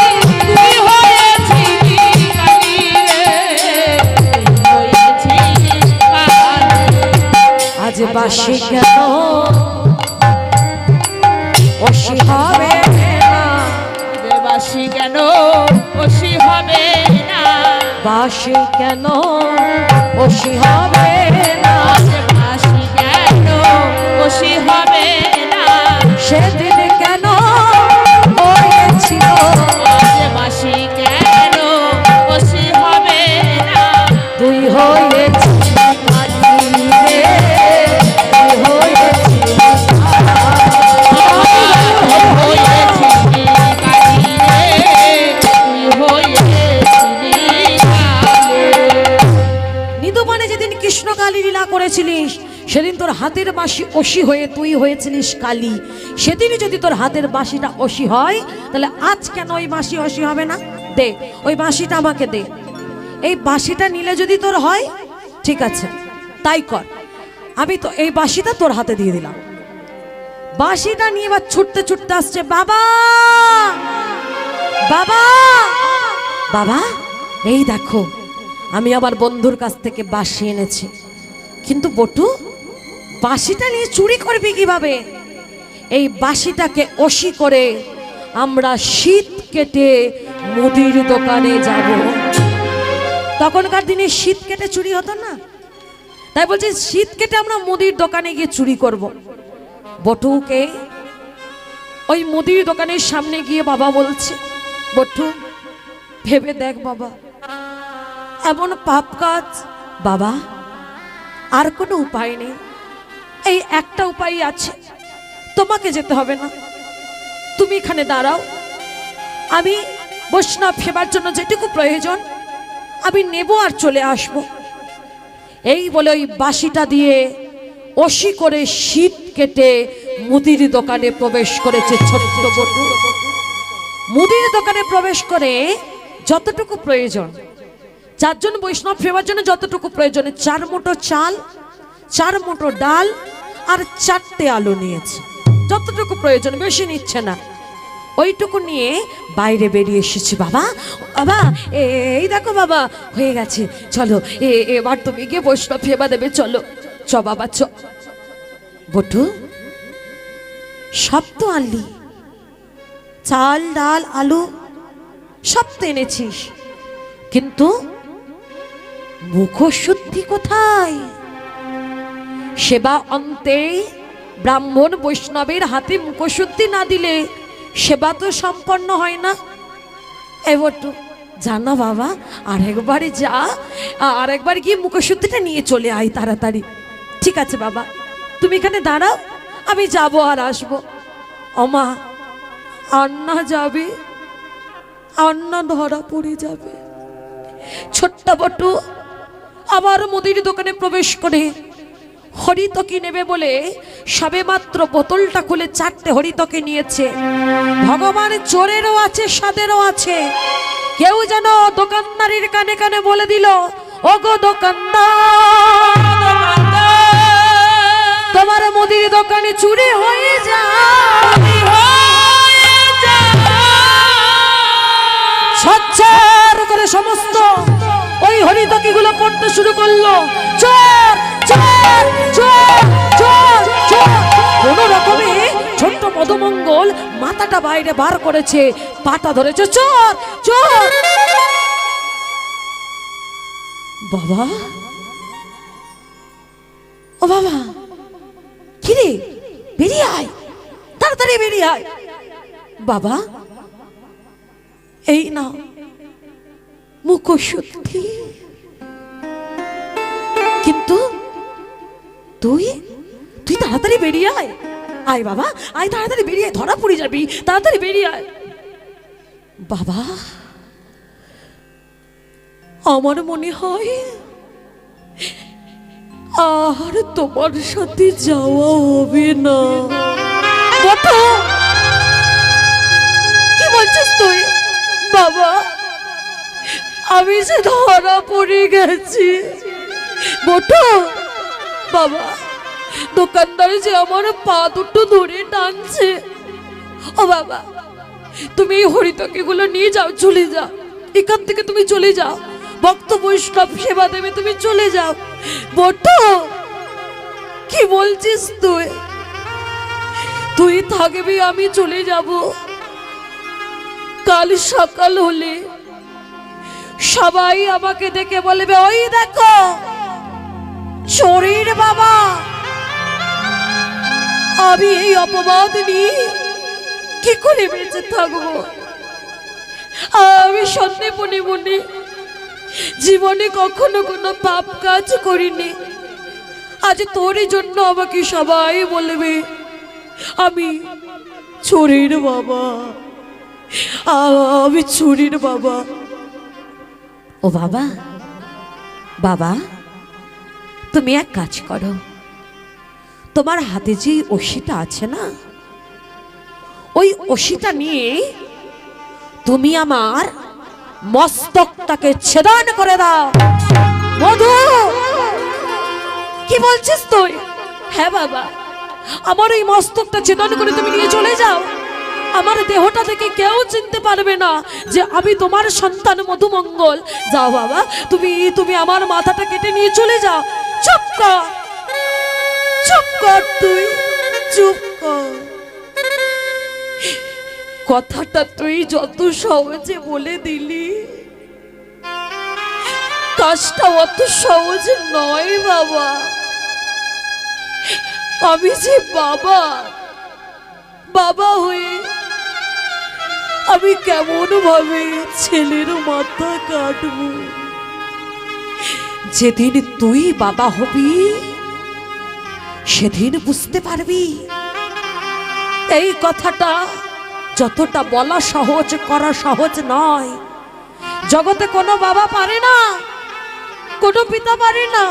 তুই হয়েছিলি কালী রে, তুই হয়েছিলি কালী। আজ বাঁশি কেন অসি হবে না? বাঁশি কেন অসি হবে না? বাঁশি কেন অসি হবে না? বাঁশি কেন অসি হবে না? সেদিন কেন হয়েছিল? বাঁশি কেন অসি হবে না? তুই হয়েছিস কালী রে, তুই হয়েছিস হয়েছিলি কালী রে, তুই হয়েছিলি কালী। নিদুবনে যেদিন কৃষ্ণ কালী লীলা করেছিলিস, সেদিন তোর হাতের বাঁশি অসি হয়ে তুই হয়েছিলিস কালী। সেদিনই যদি তোর হাতের বাঁশিটা অসি হয়, তাহলে আজ কেন ওই বাঁশি অসি হবে না? দে ওই বাঁশিটা আমাকে দে। এই বাঁশিটা নিলে যদি তোর হয়, ঠিক আছে তাই কর। আমি তো এই বাঁশিটা তোর হাতে দিয়ে দিলাম। বাঁশিটা নিয়ে এবার ছুটতে ছুটতে আসছে, বাবা বাবা বাবা, এই দেখো আমি আমার বন্ধুর কাছ থেকে বাঁশি এনেছি। কিন্তু বটু, বাঁশিটা নিয়ে চুরি করবি কিভাবে? এই বাঁশিটাকে অসি করে আমরা শীত কেটে মুদির দোকানে যাব। তখনকার দিনে শীত কেটে চুরি হতো না, তাই বলছি শীত কেটে আমরা মুদির দোকানে গিয়ে চুরি করব। বটুকে ওই মুদির দোকানের সামনে গিয়ে বাবা বলছে, বটু ভেবে দেখ বাবা, এমন পাপ কাজ। বাবা আর কোনো উপায় নেই, এই একটা উপায় আছে, তোমাকে যেতে হবে না, তুমি এখানে দাঁড়াও, আমি বৈষ্ণব সেবার জন্য যেটুকু প্রয়োজন আমি নেব আর চলে আসব। এই বলে ওই বাঁশিটা দিয়ে অসি করে শীত কেটে মুদির দোকানে প্রবেশ করেছে ছোট্ট বটু। মুদির দোকানে প্রবেশ করে যতটুকু প্রয়োজন, চারজন বৈষ্ণব সেবার জন্য যতটুকু প্রয়োজনে 4 মুঠো চাল, 4 মুঠো ডাল আর 4টে আলু নিয়েছে। যতটুকু প্রয়োজন, বেশি নিচ্ছে না। ওইটুকু নিয়ে বাইরে বেরিয়ে এসেছি। বাবা বাবা এই দেখো বাবা, হয়ে গেছে, চলো এবার তুমি গিয়ে বৈষ্ণব সেবা দেবে, চলো চ বাবা চ। বটু সব তো আনলি, চাল ডাল আলু সব তো এনেছিস, কিন্তু মুখশুদ্ধি কোথায়? সেবা অন্তে ব্রাহ্মণ বৈষ্ণবের হাতে মুখশুদ্ধি না দিলে সেবা তো সম্পন্ন হয় না। এবার জানা বাবা, আরেকবারে যা, আরেকবার গিয়ে মুখশুদ্ধিটা নিয়ে চলে আয় তাড়াতাড়ি। ঠিক আছে বাবা, তুমি এখানে দাঁড়াও, আমি যাব আর আসবো। ওমা, আন্না যাবে, আন্না ধরা পড়ে যাবে। ছোট্ট বটু আবার মুদির দোকানে প্রবেশ করে হরিতকি নেবে বলে সবে মাত্র বোতলটা খুলে 4টে হরিতকি নিয়েছে। ভগবান চোরেরও আছে, সাদেরও আছে। কেউ যেন দোকানদারির কানে কানে বলে দিল, ওগো দোকানদার, তোমার মুদির দোকানে চুরি হয়ে যায়। সচ্চার করে সমস্ত ওই হরিতকিগুলো পড়তে শুরু করলো, চোর চোর চোর চোর চোর। কোন রকমে ছোট্ট মধুমঙ্গল মাথাটা বাইরে বার করেছে, পাটা ধরেছে, চোর চোর। বাবা, ও বাবা, কিরে বেরিয়ে আয়, তাড়াতাড়ি বেরিয়ে আয়। বাবা, এই না মুখশুদ্ধি। কিন্তু তুই তুই তাড়াতাড়ি বেরিয়ে আয়, আয় বাবা, আয় তাড়াতাড়ি বেরিয়ে আয়, ধরা পড়ে যাবি, তাড়াতাড়ি বেরিয়ে আয়। বাবা, আমার মনে হয় আর তোমার সাথে যাওয়া হবে না। বটু, কি বলছিস তুই? বাবা, আমি যে ধরা পড়ে গেছি। বটু বাবা, দোকানদার যে আমার পা দুটো ধরে টানছে। ও বাবা, তুমি এই হরিতকিগুলো নিয়ে যাও, চলে যাও এখান থেকে, তুমি চলে যাও, ভক্ত বৈষ্ণব সেবা দেবে, তুমি চলে যাও। বটু, কি বলছিস তুই? তুই থাকবি, আমি চলে যাব। কাল সকাল হলে সবাই আমাকে দেখে বলবে, ওই দেখো চোরের বাবা। আমি এই অপবাদ নিয়ে কি করে বেঁচে থাকবো? আমি সন্দেহ মনে মনে জীবনে কখনো কোনো পাপ কাজ করিনি। আজ তোর জন্য আমাকে সবাই বলবে আমি চোরের বাবা, আমি চোরের বাবা। ও বাবা, বাবা তুমি এক কাজ করো, তোমার হাতে যে ওষিটা আছে না, ওই ওষিটা নিয়ে তুমি আমার মস্তকটাকে ছেদন করে দাও। মধু, কি বলছিস তুই? হ্যাঁ বাবা, আমার এই মস্তকটা ছেদন করে তুমি নিয়ে চলে যাও। আমার দেহটা থেকে কেউ চিনতে পারবে না যে আমি তোমার সন্তান মধুমঙ্গল। যাও বাবা, তুমি তুমি আমার মাথাটা কেটে নিয়ে চলে যাও। চুপ কর, চুপ কর, তুই চুপ কর। কথাটা তুই যত সহজে বলে দিলি, কাজটা অত সহজ নয় বাবা। আমি যে বাবা, বাবা হয়ে আমি কেমন ভাবে ছেলের মাথা কাটবো? যেদিন তুই বাবা হবি সেদিন বুঝতে পারবি। এই কথাটা যতটা বলা সহজ, করা সহজ নয়। জগতে কোনো বাবা পারে না, কোনো পিতা পারে না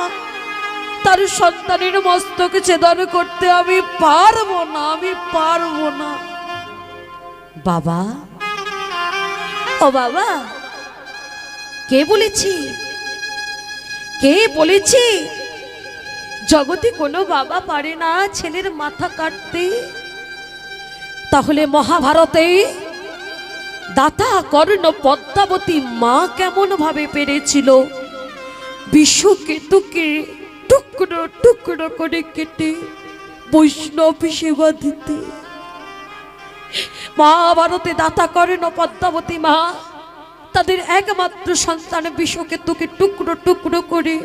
তার সন্তানের মস্তক ছেদন করতে। আমি পারবো না, আমি পারবো না বাবা। ও বাবা, কে বলেছি, কে বলেছি জগতে কোনো বাবা পারে না ছেলের মাথা কাটতে? তাহলে মহাভারতে দাতা কর্ণ পদ্মাবতী মা কেমন ভাবে পেরেছিল বিশ্বকেতুকে টুকরো টুকরো করে কেটে বৈষ্ণব সেবা দিতে? মহাভারতে দাতা কর্ণ পদ্মাবতী মা তাদের একমাত্র সন্তান বিশ্বকেতুকে টুকরো টুকরো করে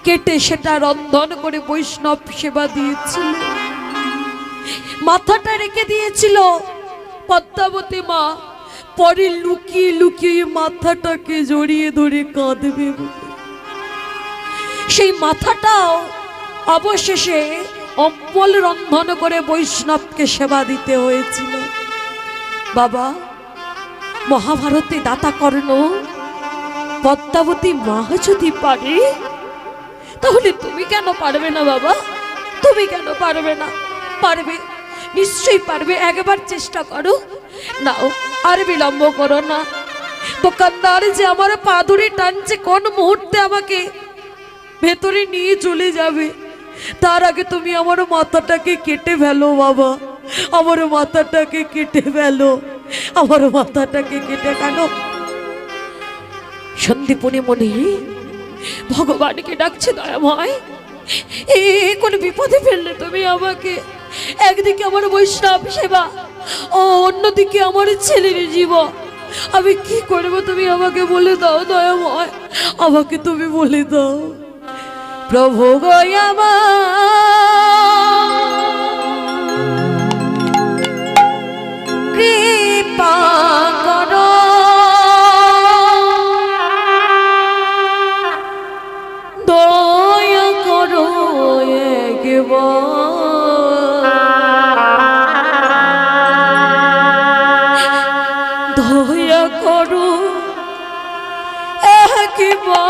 কেটে সেটা রন্ধন করে বৈষ্ণব সেবা দিয়েছিল। মাথাটা রেখে দিয়েছিল পদ্মাবতী মা, পরে লুকিয়ে লুকিয়ে মাথাটাকে জড়িয়ে ধরে কাঁদবে বলে। সেই মাথাটাও অবশেষে অম্বল রন্ধন করে বৈষ্ণবকে সেবা দিতে হয়েছিল। বাবা, মহাভারতে দাতা কর্ণ পদ্মাবতী মা যদি পারে, তাহলে তুমি কেন পারবে না বাবা? তুমি কেন পারবে না? পারবে, নিশ্চয়ই পারবে। একবার চেষ্টা করো। নাও, আর বিলম্ব করো না। দোকানদার যে আমার পা ধরে টানছে, কোন মুহূর্তে আমাকে ভেতরে নিয়ে চলে যাবে, তার আগে তুমি আমার মাথাটাকে কেটে ফেলো বাবা। আমার মাথাটাকে কেটে ফেলো, আমার মাথাটাকে কেটে ফেলো। সন্দীপনী মনে ভগবানকে ডাকছে, দয়াময় কোন বিপদে ফেললে তুমি আমাকে। একদিকে আমার বৈষ্ণব সেবা, ও অন্যদিকে আমার ছেলের জীবন। আমি কি করবো তুমি আমাকে বলে দাও দয়াময়, আমাকে তুমি বলে দাও। প্রভু গো আমার কৃপা করো, দয়া করো একবার, দয়া করো একবার।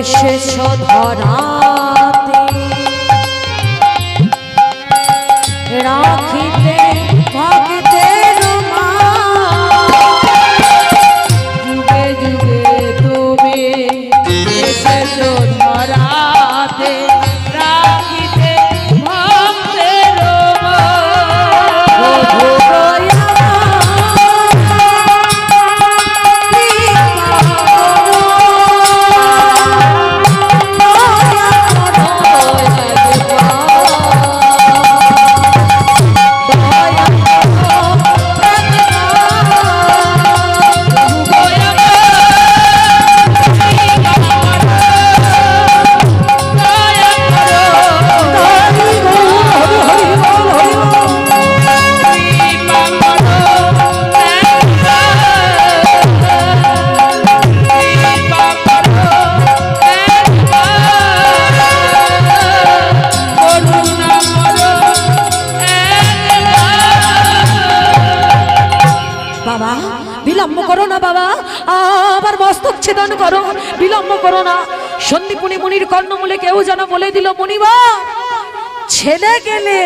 এসেছো ধরাতে রাখিতে ভক্তের যুগে যুগে তুমি এসেছো ধরাতে রাখিতে ভক্তের ছেদন করো, বিলম্ব করো না। সন্দীপনী মুনির কর্ণমূলে কেউ যেন বলে দিল, মুনিবা ছেলে গেলে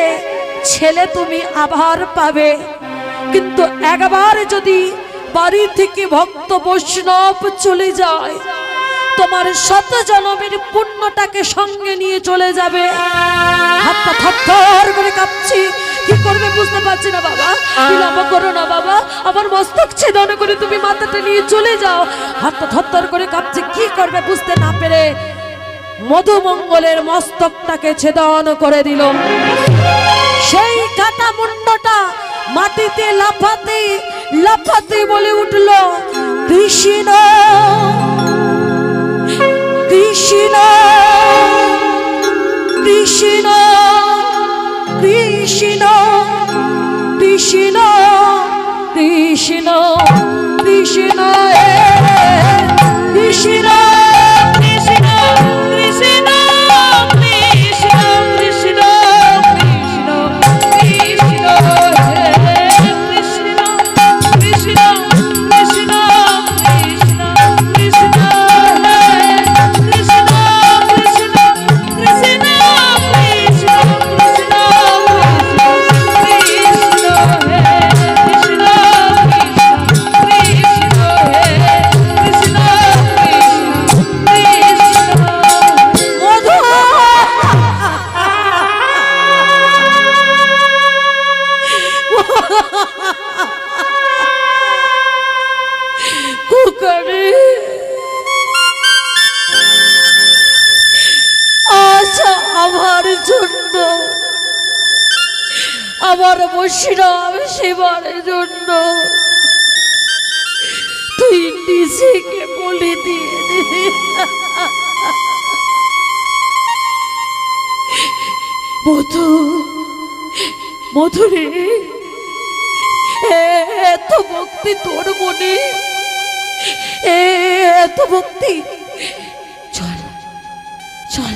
ছেলে তুমি আবার পাবে, কিন্তু একবার যদি বাড়ি থেকে ভক্ত বৈষ্ণব চলে যায়, তোমার শত জনমের পুণ্যটাকে সঙ্গে নিয়ে চলে যাবে। হাতটা থরথর করে কাঁপছি, কি করবে বুঝতে পারছি না বাবা। বিলম্ব করো না বাবা, আমার মস্তক ছেদন করে তুমি মাথাটা নিয়ে চলে যাও। হাতটা থরথর করে কাঁপছে, কি করবে বুঝতে না পেরে মধুমঙ্গলের মস্তকটাকে ছেদন করে দিল। সেই কাটা মুন্ডটা মাটিতে লাফাতে লাফাতে বলে উঠল, কৃষ্ণ কৃষ্ণ কৃষ্ণ কৃষ্ণ কৃষ্ণ কৃষ্ণ কৃষ্ণ কৃষ্ণ কৃষ্ণ কুকারে আচ্ছা আমার জন্য, আমার বসিরাম সেবার জন্য তুই নিজেকে বলে দিয়ে দে। মধু, মধুরে, এত ভক্তি তোর মনে, এত ভক্তি, চল চল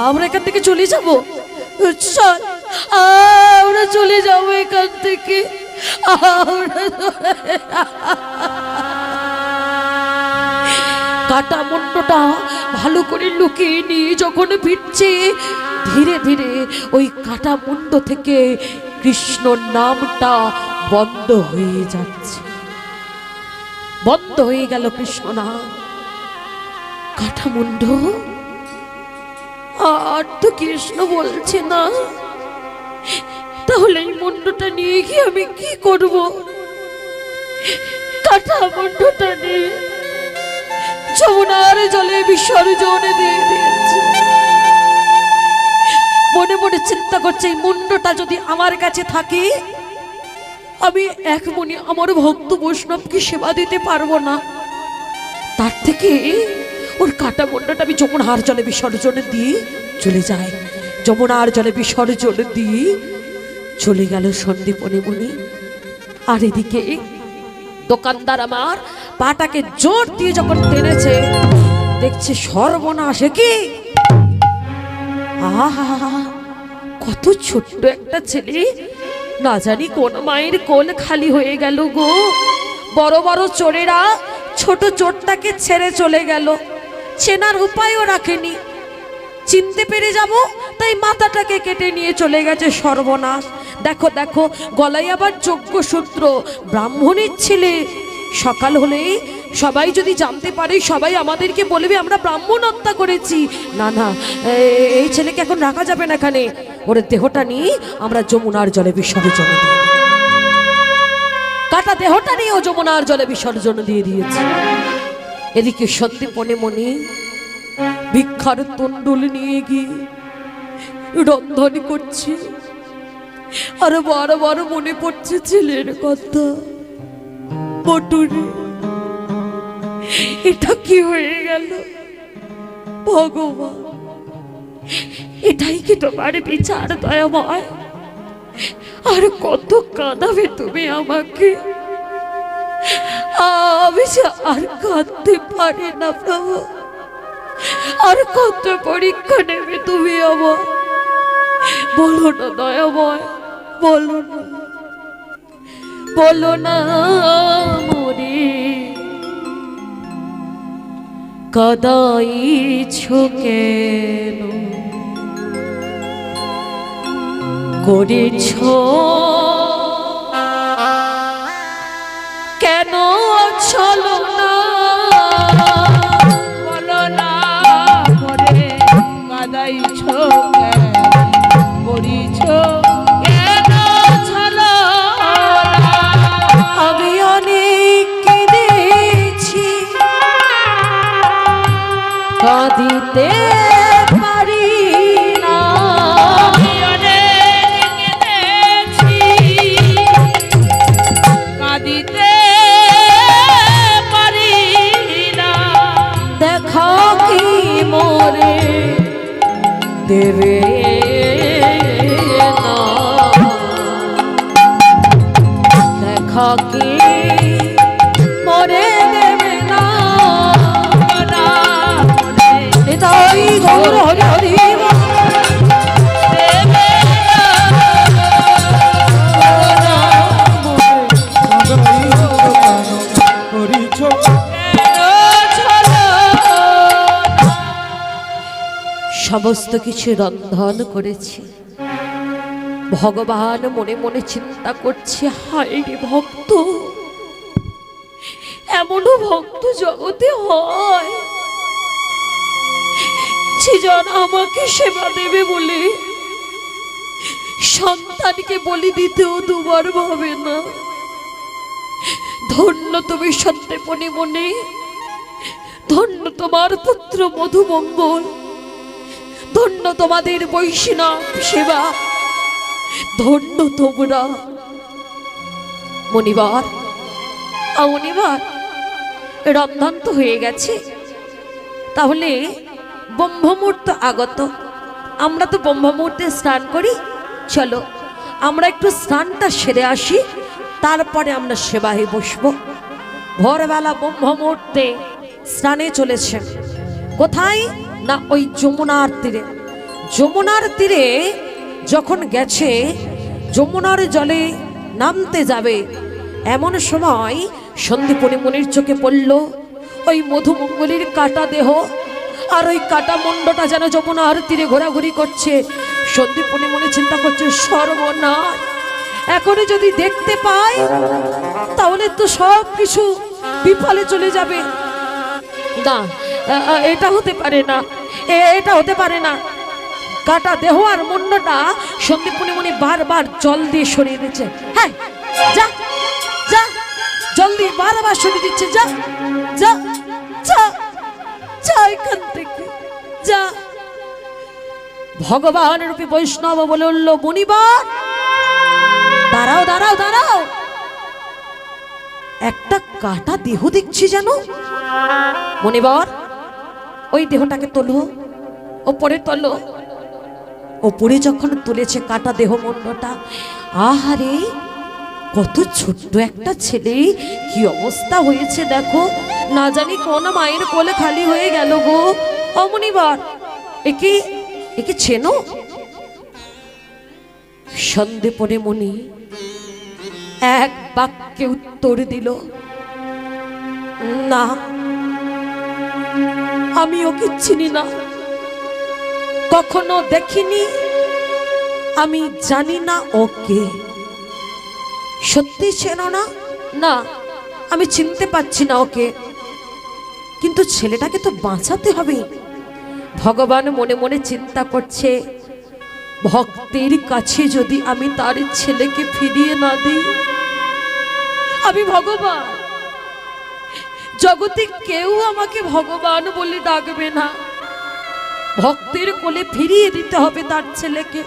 আমরা এখান থেকে চলে যাব, চল আমরা চলে যাবো এখান থেকে। কাটা মুন্ডটা ভালো করে লুকিয়ে নিয়ে যখন ফিরছে, ধীরে ধীরে ওই কাটা মুন্ড থেকে কৃষ্ণ নামটা বন্ধ হয়ে যাচ্ছে, বন্ধ হয়ে গেল কৃষ্ণ নাম। কাটা মুন্ড আর তো কৃষ্ণ বলছে না, তাহলে এই মুন্ডটা নিয়ে গিয়ে আমি কি করব? কাটা মুন্ডটা নিয়ে যমুনার জলে বিসর্জন দিয়ে দিয়েছে। মনে মনে চিন্তা করছে, এই মুন্ডটা যদি আমার কাছে থাকে, আমি এক মনে আমার ভক্ত বৈষ্ণবকে সেবা দিতে পারবো না। তার থেকে ওর কাটা মুন্ডটা আমি যমুনার জলে বিসর্জন দিয়ে চলে যাই। যমুনার জলে বিসর্জন দিয়ে চলে গেল সন্দীপনী মুনি। আর এদিকে দোকানদার আমার পাটাকে জোর দিয়ে যখন টেনেছে, দেখছে সর্বনাশে কি, আহা কত ছোট্ট একটা ছেলে, না জানি কোন মায়ের কোল খালি হয়ে গেল গো। বড় বড় চোরেরা ছোট চোরটাকে ছেড়ে চলে গেল, চেনার উপায়ও রাখেনি। চিনতে পেরে যাব তাই মাথাটাকে কেটে নিয়ে চলে গেছে, সর্বনাশ। দেখো দেখো, গলায় আবার যজ্ঞসূত্র, ব্রাহ্মণের ছেলে। সকাল হলেই সবাই যদি জানতে পারে, সবাই আমাদেরকে বলবে আমরা ব্রাহ্মণ হত্যা করেছি। না না, এই ছেলেকে এখন রাখা যাবে না এখানে, ওর দেহটা নিয়ে আমরা যমুনার জলে বিসর্জন দিই। কাটা দেহটা নিয়ে ও যমুনার জলে বিসর্জন দিয়ে দিয়েছে। এদিকে সন্দীপনী মুনি ভিক্ষার তন্ডুল নিয়ে গিয়ে রন্ধন করছে, আর বারবার মনে পড়ছে ছেলের কথা। বটুরে, এটা কি হয়ে গেল ভগবান? এটাই কি তোমার বিচার দয়াময়? আর কত কাঁদাবে তুমি আমাকে? আমি যে আর কাঁদতে পারি না প্রভু। আর কত পরীক্ষা নেবে তুমি আমার? বলো না দয়াময়, বলো না, বলো না মোরে কাঁদাইছ কেন, করেছ কেন চলো না? বলো না মোরে কাঁদাইছ কেন, করিছ কেন ছলো? আমি অনেক কেঁদেছি, কাঁদিতে পারি না। আমি অনেক কেঁদেছি, কাঁদিতে পারি না। দেখা কি মোরে দেবে না, দেখা কি মোরে দেবে না। না মোরে তাই গৌর হরি হরি দেবে সমস্ত কিছু রন্ধন করেছি। ভগবান মনে মনে চিন্তা করছে, হায় রে ভক্ত, এমনও ভক্ত জগতে হয় যে জন আমাকে সেবা দেবে বলে সন্তানকে বলি দিতেও দুবার ভাবে না। ধন্য তুমি সত্যপনি মনে, ধন্য তোমার পুত্র মধুমঙ্গল, ধন্য তোমাদের বৈষ্ণব সেবা, ধন্য তোমরা। মনিবার মনিবার, রন্ধন তো হয়ে গেছে, তাহলে ব্রহ্মমুহূর্ত আগত, আমরা তো ব্রহ্মমুহূর্তে স্নান করি। চলো আমরা একটু স্নানটা সেরে আসি, তারপরে আমরা সেবায় বসবো। ভোরবেলা ব্রহ্মমুহূর্তে স্নানে চলেছেন। কোথায় না ওই যমুনার তীরে। যমুনার তীরে যখন গেছে, যমুনার জলে নামতে যাবে, এমন সময় সন্দীপনী মুনির চোখে পড়ল ওই মধুমঙ্গলীর কাটা দেহ, আর ওই কাটা মুন্ডটা যেন যমুনার তীরে ঘোরাঘুরি করছে। সন্দীপনী মুনি চিন্তা করছে, সর্বনাশ, এখনই যদি দেখতে পাই তাহলে তো সব কিছু বিফলে চলে যাবে। না, এটা হতে পারে না, এটা হতে পারে না। কাটা দেহ আর মুন্ডটা সন্দীপনী মুনি বারবার জল দিয়ে সরিয়ে দিচ্ছে। হ্যাঁ, যা যা, জল দিয়ে বারবার সরিয়ে দিচ্ছে। যা যা যা যা, এখান থেকে যা। ভগবান রূপী বৈষ্ণব বলে উঠল, মুনিবার দাঁড়াও দাঁড়াও দাঁড়াও, একটা কাটা দেহ দেখছি যেন। মুনিবার ওই দেহটাকে তোলো, ওপরে তোলো। ওপরে যখন তুলেছে কাটা দেহ মুন্ডটা, আহারে কত ছোট্ট একটা ছেলে, কি অবস্থা হয়েছে দেখো, না জানি কোন মায়ের কোলে খালি হয়ে গেল গো। অমনিবার একে একে চেনো? সন্দীপনী মুনি এক বাক্যে উত্তর দিল, না, আমি ওকে চিনি না, কখনো দেখিনি, আমি জানি না ওকে। সত্যি চেনো না? না, আমি চিনতে পারছি না ওকে, কিন্তু ছেলেটাকে তো বাঁচাতে হবে। ভগবান মনে মনে চিন্তা করছে, ভক্তের কাছে যদি আমি তার ছেলেকে ফিরিয়ে না দিই, আমি ভগবান, জগতে কেউ আমাকে ভগবান বলে ডাকবে না। ভক্তের কোলে ফিরিয়ে দিতে হবে তার ছেলেকে।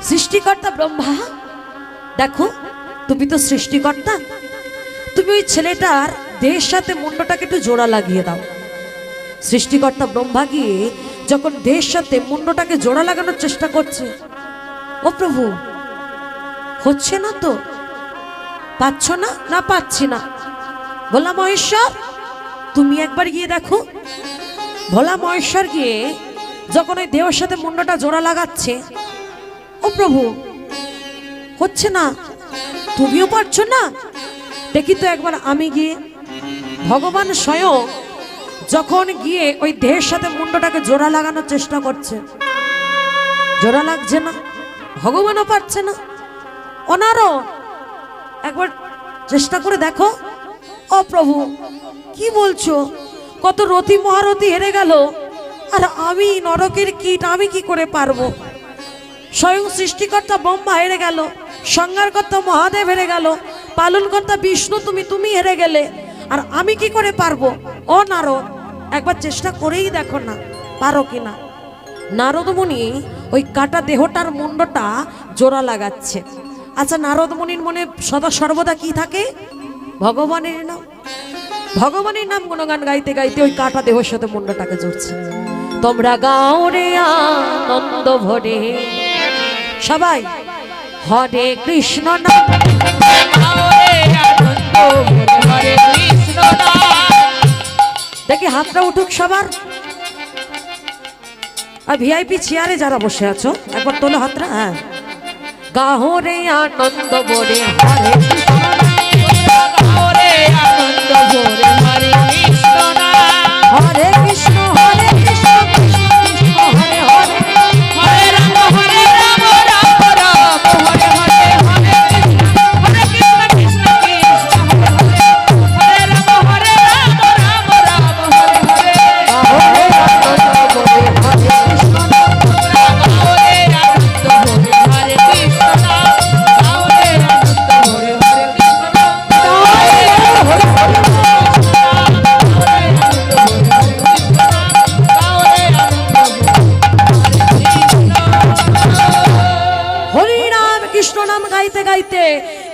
সৃষ্টিকর্তা ব্রহ্মা, দেখো তুমি তো সৃষ্টিকর্তা, তুমি ওই ছেলেটার দেহের সাথে মুন্ডটাকে একটু জোড়া লাগিয়ে দাও। সৃষ্টিকর্তা ব্রহ্মা গিয়ে যখন দেহের সাথে মুন্ডটাকে জোড়া লাগানোর চেষ্টা করছে, ও প্রভু, হচ্ছে না তো, পাচ্ছ না? না, পাচ্ছি না। ভোলা মহেশ্বর, তুমি একবার গিয়ে দেখো। ভোলা মহেশ্বর গিয়ে যখন ওই দেহের সাথে মুন্ডটা জোড়া লাগাচ্ছে, ও প্রভু, হচ্ছে না, তুমিও পারছো না, দেখি তো একবার আমি গিয়ে। ভগবান স্বয়ং যখন গিয়ে ওই দেহের সাথে মুন্ডটাকে জোড়া লাগানোর চেষ্টা করছে, জোড়া লাগছে না, ভগবানও পারছে না। ওনারও একবার চেষ্টা করে দেখো। ও প্রভু, কি বলছো? কত রতি মহারথী হেরে গেল, আর আমি নরকের কীট, আমি কি করে পারবো? স্বয়ং সৃষ্টিকর্তা ব্রহ্মা হেরে গেল, সংহারকর্তা মহাদেব হেরে গেল, পালনকর্তা বিষ্ণু তুমি হেরে গেলে, আর আমি কি করে পারবো? ও নারদ, একবার চেষ্টা করেই দেখো না, পারো কিনা। নারদ মুনি ওই কাটা দেহটার মুন্ডটা জোড়া লাগাচ্ছে। আচ্ছা, নারদ মুনির মনে সদা সর্বদা কি থাকে? ভগবানের নাম। ভগবানের নাম গুণগান গাইতে গাইতে ওই কাটা দেহের সাথে মুন্ডটাকে জুড়ছে। তোমরা গাও রে আনন্দ ভরে, সবাই হরে কৃষ্ণ নাম, দেখি হাতটা উঠুক সবার। আর ভিআইপি চেয়ারে যারা বসে আছো একবার তোলো হাতটা। হ্যাঁ, গাও রে আনন্দ ভরে হরে হরে কৃষ্ণ হরে কৃষ্ণ কৃষ্ণ কৃষ্ণ হরে হরে, হরে রাম হরে রাম রাম রাম হরে হরে, হরে কৃষ্ণ কৃষ্ণ কৃষ্ণ হরে হরে, হরে রাম হরে রাম রাম রাম হরে হরে, হরে আনন্দ ভরে হরে কৃষ্ণ, হরে আনন্দ গাইতে গাইতে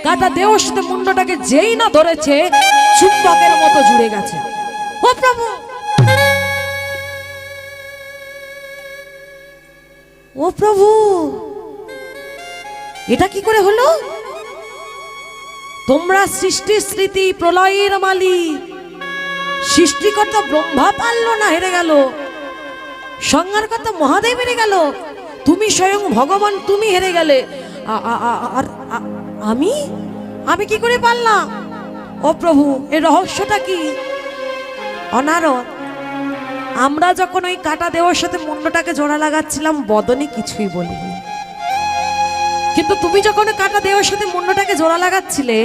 কাটা দেওয়ার সাথে মুন্ডটাকে যেই না ধরেছে চুম্বকের মতো জুড়ে গেছে। ও প্রভু, ও প্রভু, এটা কি করে হলো? তোমরা সৃষ্টি স্মৃতি প্রলয়ের মালিক, সৃষ্টিকর্তা ব্রহ্মা পারল না, হেরে গেল। সংহারকর্তা মহাদেব হেরে গেল, তুমি স্বয়ং ভগবান তুমি হেরে গেলে। আর আমি আমি কি করে পারলাম? ও প্রভু, এর রহস্যটা কি? অনারদ, আমরা যখন ওই কাটা দেওয়ার সাথে মুন্ডটাকে জোড়া লাগাচ্ছিলাম বদনে কিছুই বলিনি, কিন্তু তুমি যখন কাটা দেওয়ার সাথে মুন্ডটাকে জোড়া লাগাচ্ছিলে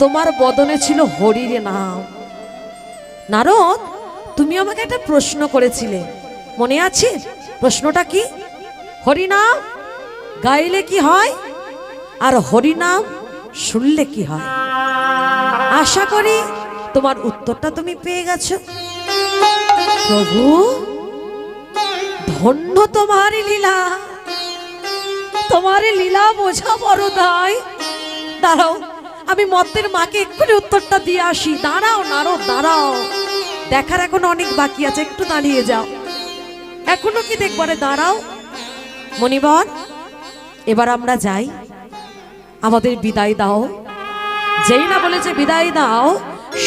তোমার বদনে ছিল হরির নাম। নারদ, তুমি আমাকে একটা প্রশ্ন করেছিলে, মনে আছে? প্রশ্নটা কি? হরিনাম গাইলে কি হয় আর হরিনাম শুনলে কি হয়? আশা করি তোমার উত্তরটা তুমি পেয়ে গেছো। প্রভু, ধন্য তোমার লীলা, তোমার লীলা বোঝা বড় দায়। দাঁড়াও, আমি মর্তের মাকে এক্ষুনি উত্তরটা দিয়ে আসি। দাঁড়াও নারদ, দাঁড়াও, দেখার এখন অনেক বাকি আছে, একটু দাঁড়িয়ে যাও। এখনো কি দেখবারে? দাঁড়াও মণিবর, এবার আমরা যাই, আমাদের বিদায় দাও। যেই না বলেছে বিদায় দাও,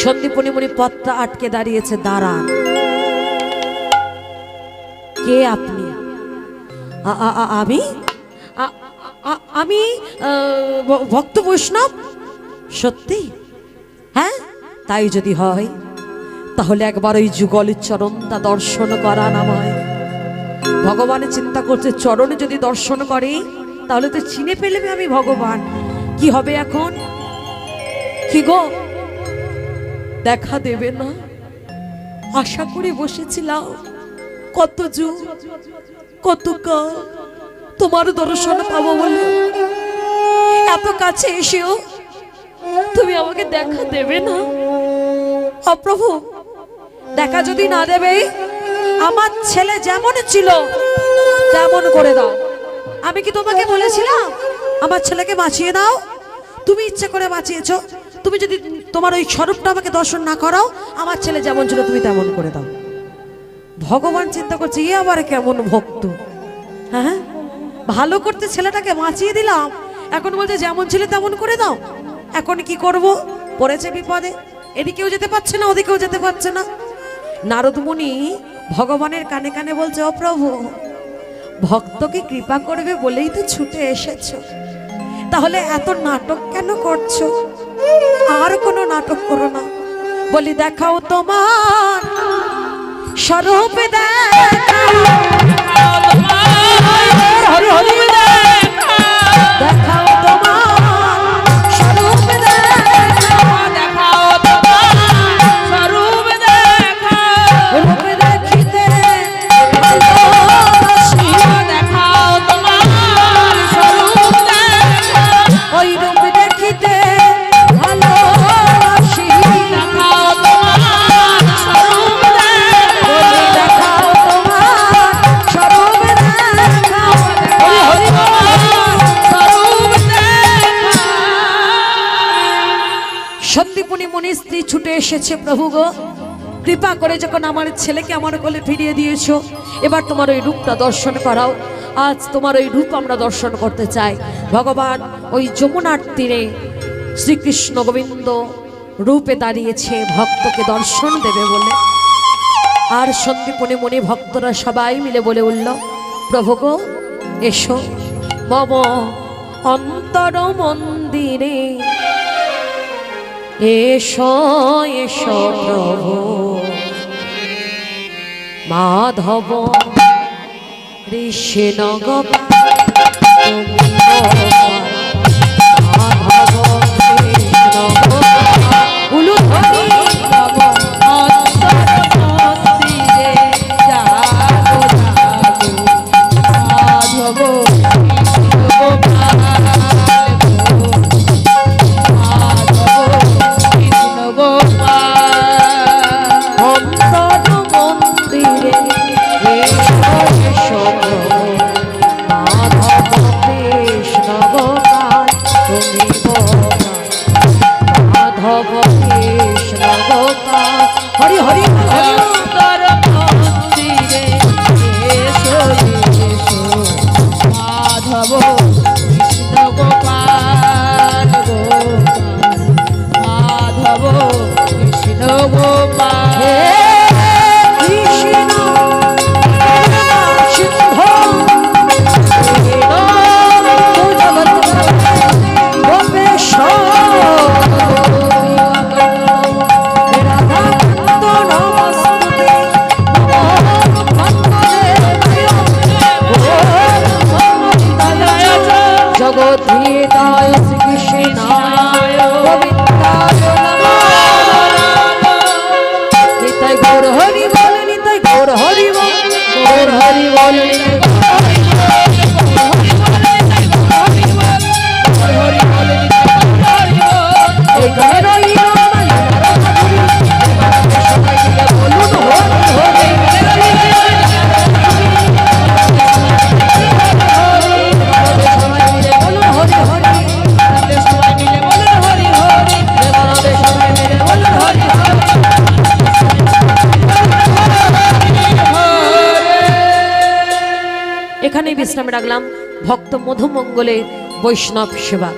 সন্দীপনী মণি পথটা আটকে দাঁড়িয়েছে। দাঁড়ান। কে আপনি? আমি আমি ভক্ত বৈষ্ণব। সত্যি? হ্যাঁ, তাই যদি হয় তাহলে একবার ওই যুগলের চরণটা দর্শন করা নামায়। ভগবানের চিন্তা করছে, চরণে যদি দর্শন করে তাহলে তো চিনে ফেলবে আমি ভগবান। কি হবে এখন? কি গো, দেখা দেবে না? আশা করে বসেছিলাম কত যুগ কত কাল তোমার দর্শন পাবো বলে, এত কাছে এসেও তুমি আমাকে দেখা দেবে না। অপ্রভু, দেখা যদি না দেবে, আমার ছেলে যেমন ছিল তেমন করে দাও। আমি কি তোমাকে বলেছিলাম আমার ছেলেকে বাঁচিয়ে দাও? তুমি ইচ্ছে করে বাঁচিয়েছো। তুমি যদি তোমার ওই স্বরূপটা আমাকে দর্শন না করাও, আমার ছেলে যেমন ছিল তুমি তেমন করে দাও। ভগবান চিন্তা করছে, এ আবার কেমন ভক্ত। হ্যাঁ, ভালো করতে ছেলেটাকে বাঁচিয়ে দিলাম, এখন বলছে যেমন ছিল তেমন করে দাও। এখন কি করব? পড়েছে বিপদে, এদিকেও যেতে পারছে না ওদিকেও যেতে পারছে না। নারদ মুনি ভগবানের কানে কানে বলছে, ও প্রভু, ভক্তকে কৃপা করবে বলেই তো ছুটে এসেছো, তাহলে এত নাটক কেন করছো? আর কোনো নাটক করো না। বলি, দেখাও তোমার স্বরূপ, দেখাও তোমার স্বরূপ, দেখাও স্বরূপ, রূপ দেখিতে ভালোবাসি। দেখাও তোমার স্বরূপ, ওই রূপ দেখিতে ভালোবাসি। দেখাও তোমার স্বরূপ, দেখাও তোমার স্বরূপ, দেখাও হরি স্বরূপ। সন্দীপনী মনি স্ত্রী ছুটে এসেছে। প্রভু গো, কৃপা করে যখন আমার ছেলেকে আমার কোলে ফিরিয়ে দিয়েছো, এবার তোমার ওই রূপটা দর্শন করাও। আজ তোমার ওই রূপ আমরা দর্শন করতে চাই। ভগবান ওই যমুনার তীরে শ্রীকৃষ্ণ গোবিন্দ রূপে দাঁড়িয়েছে ভক্তকে দর্শন দেবে বলে। আর সন্দীপনী মনি ভক্তরা সবাই মিলে বলে উঠল, প্রভু গো, এসো মম অন্তর মন্দিরে, এসো এসো প্রভু মাধব কৃষ্ণ গোপাল, তুমি গোপাল, মাধব কৃষ্ণ গোপাল। উলু ধ্বনি তব অন্তর মন্দিরে জাগো জাগো, মাধব কৃষ্ণ গোপাল গো, মাধব কৃষ্ণ গোপাল। অন্তর মন্দিরে এসো এসো প্রভু মাধব কৃষ্ণ গোপাল। কৃষ্ণ গোপাল গোপাল মাধব কৃষ্ণ গোপাল কৃষ্ণ সিংহ জগদ্ধিতায় শ্রীকৃষ্ণায় গোবিন্দায় নিতাই গৌর হরি বল নিতাই গৌর হরি বল গৌর হরি বল এখানেই বিশ্রামে রাখলাম ভক্ত মধুমঙ্গলের বৈষ্ণব সেবা।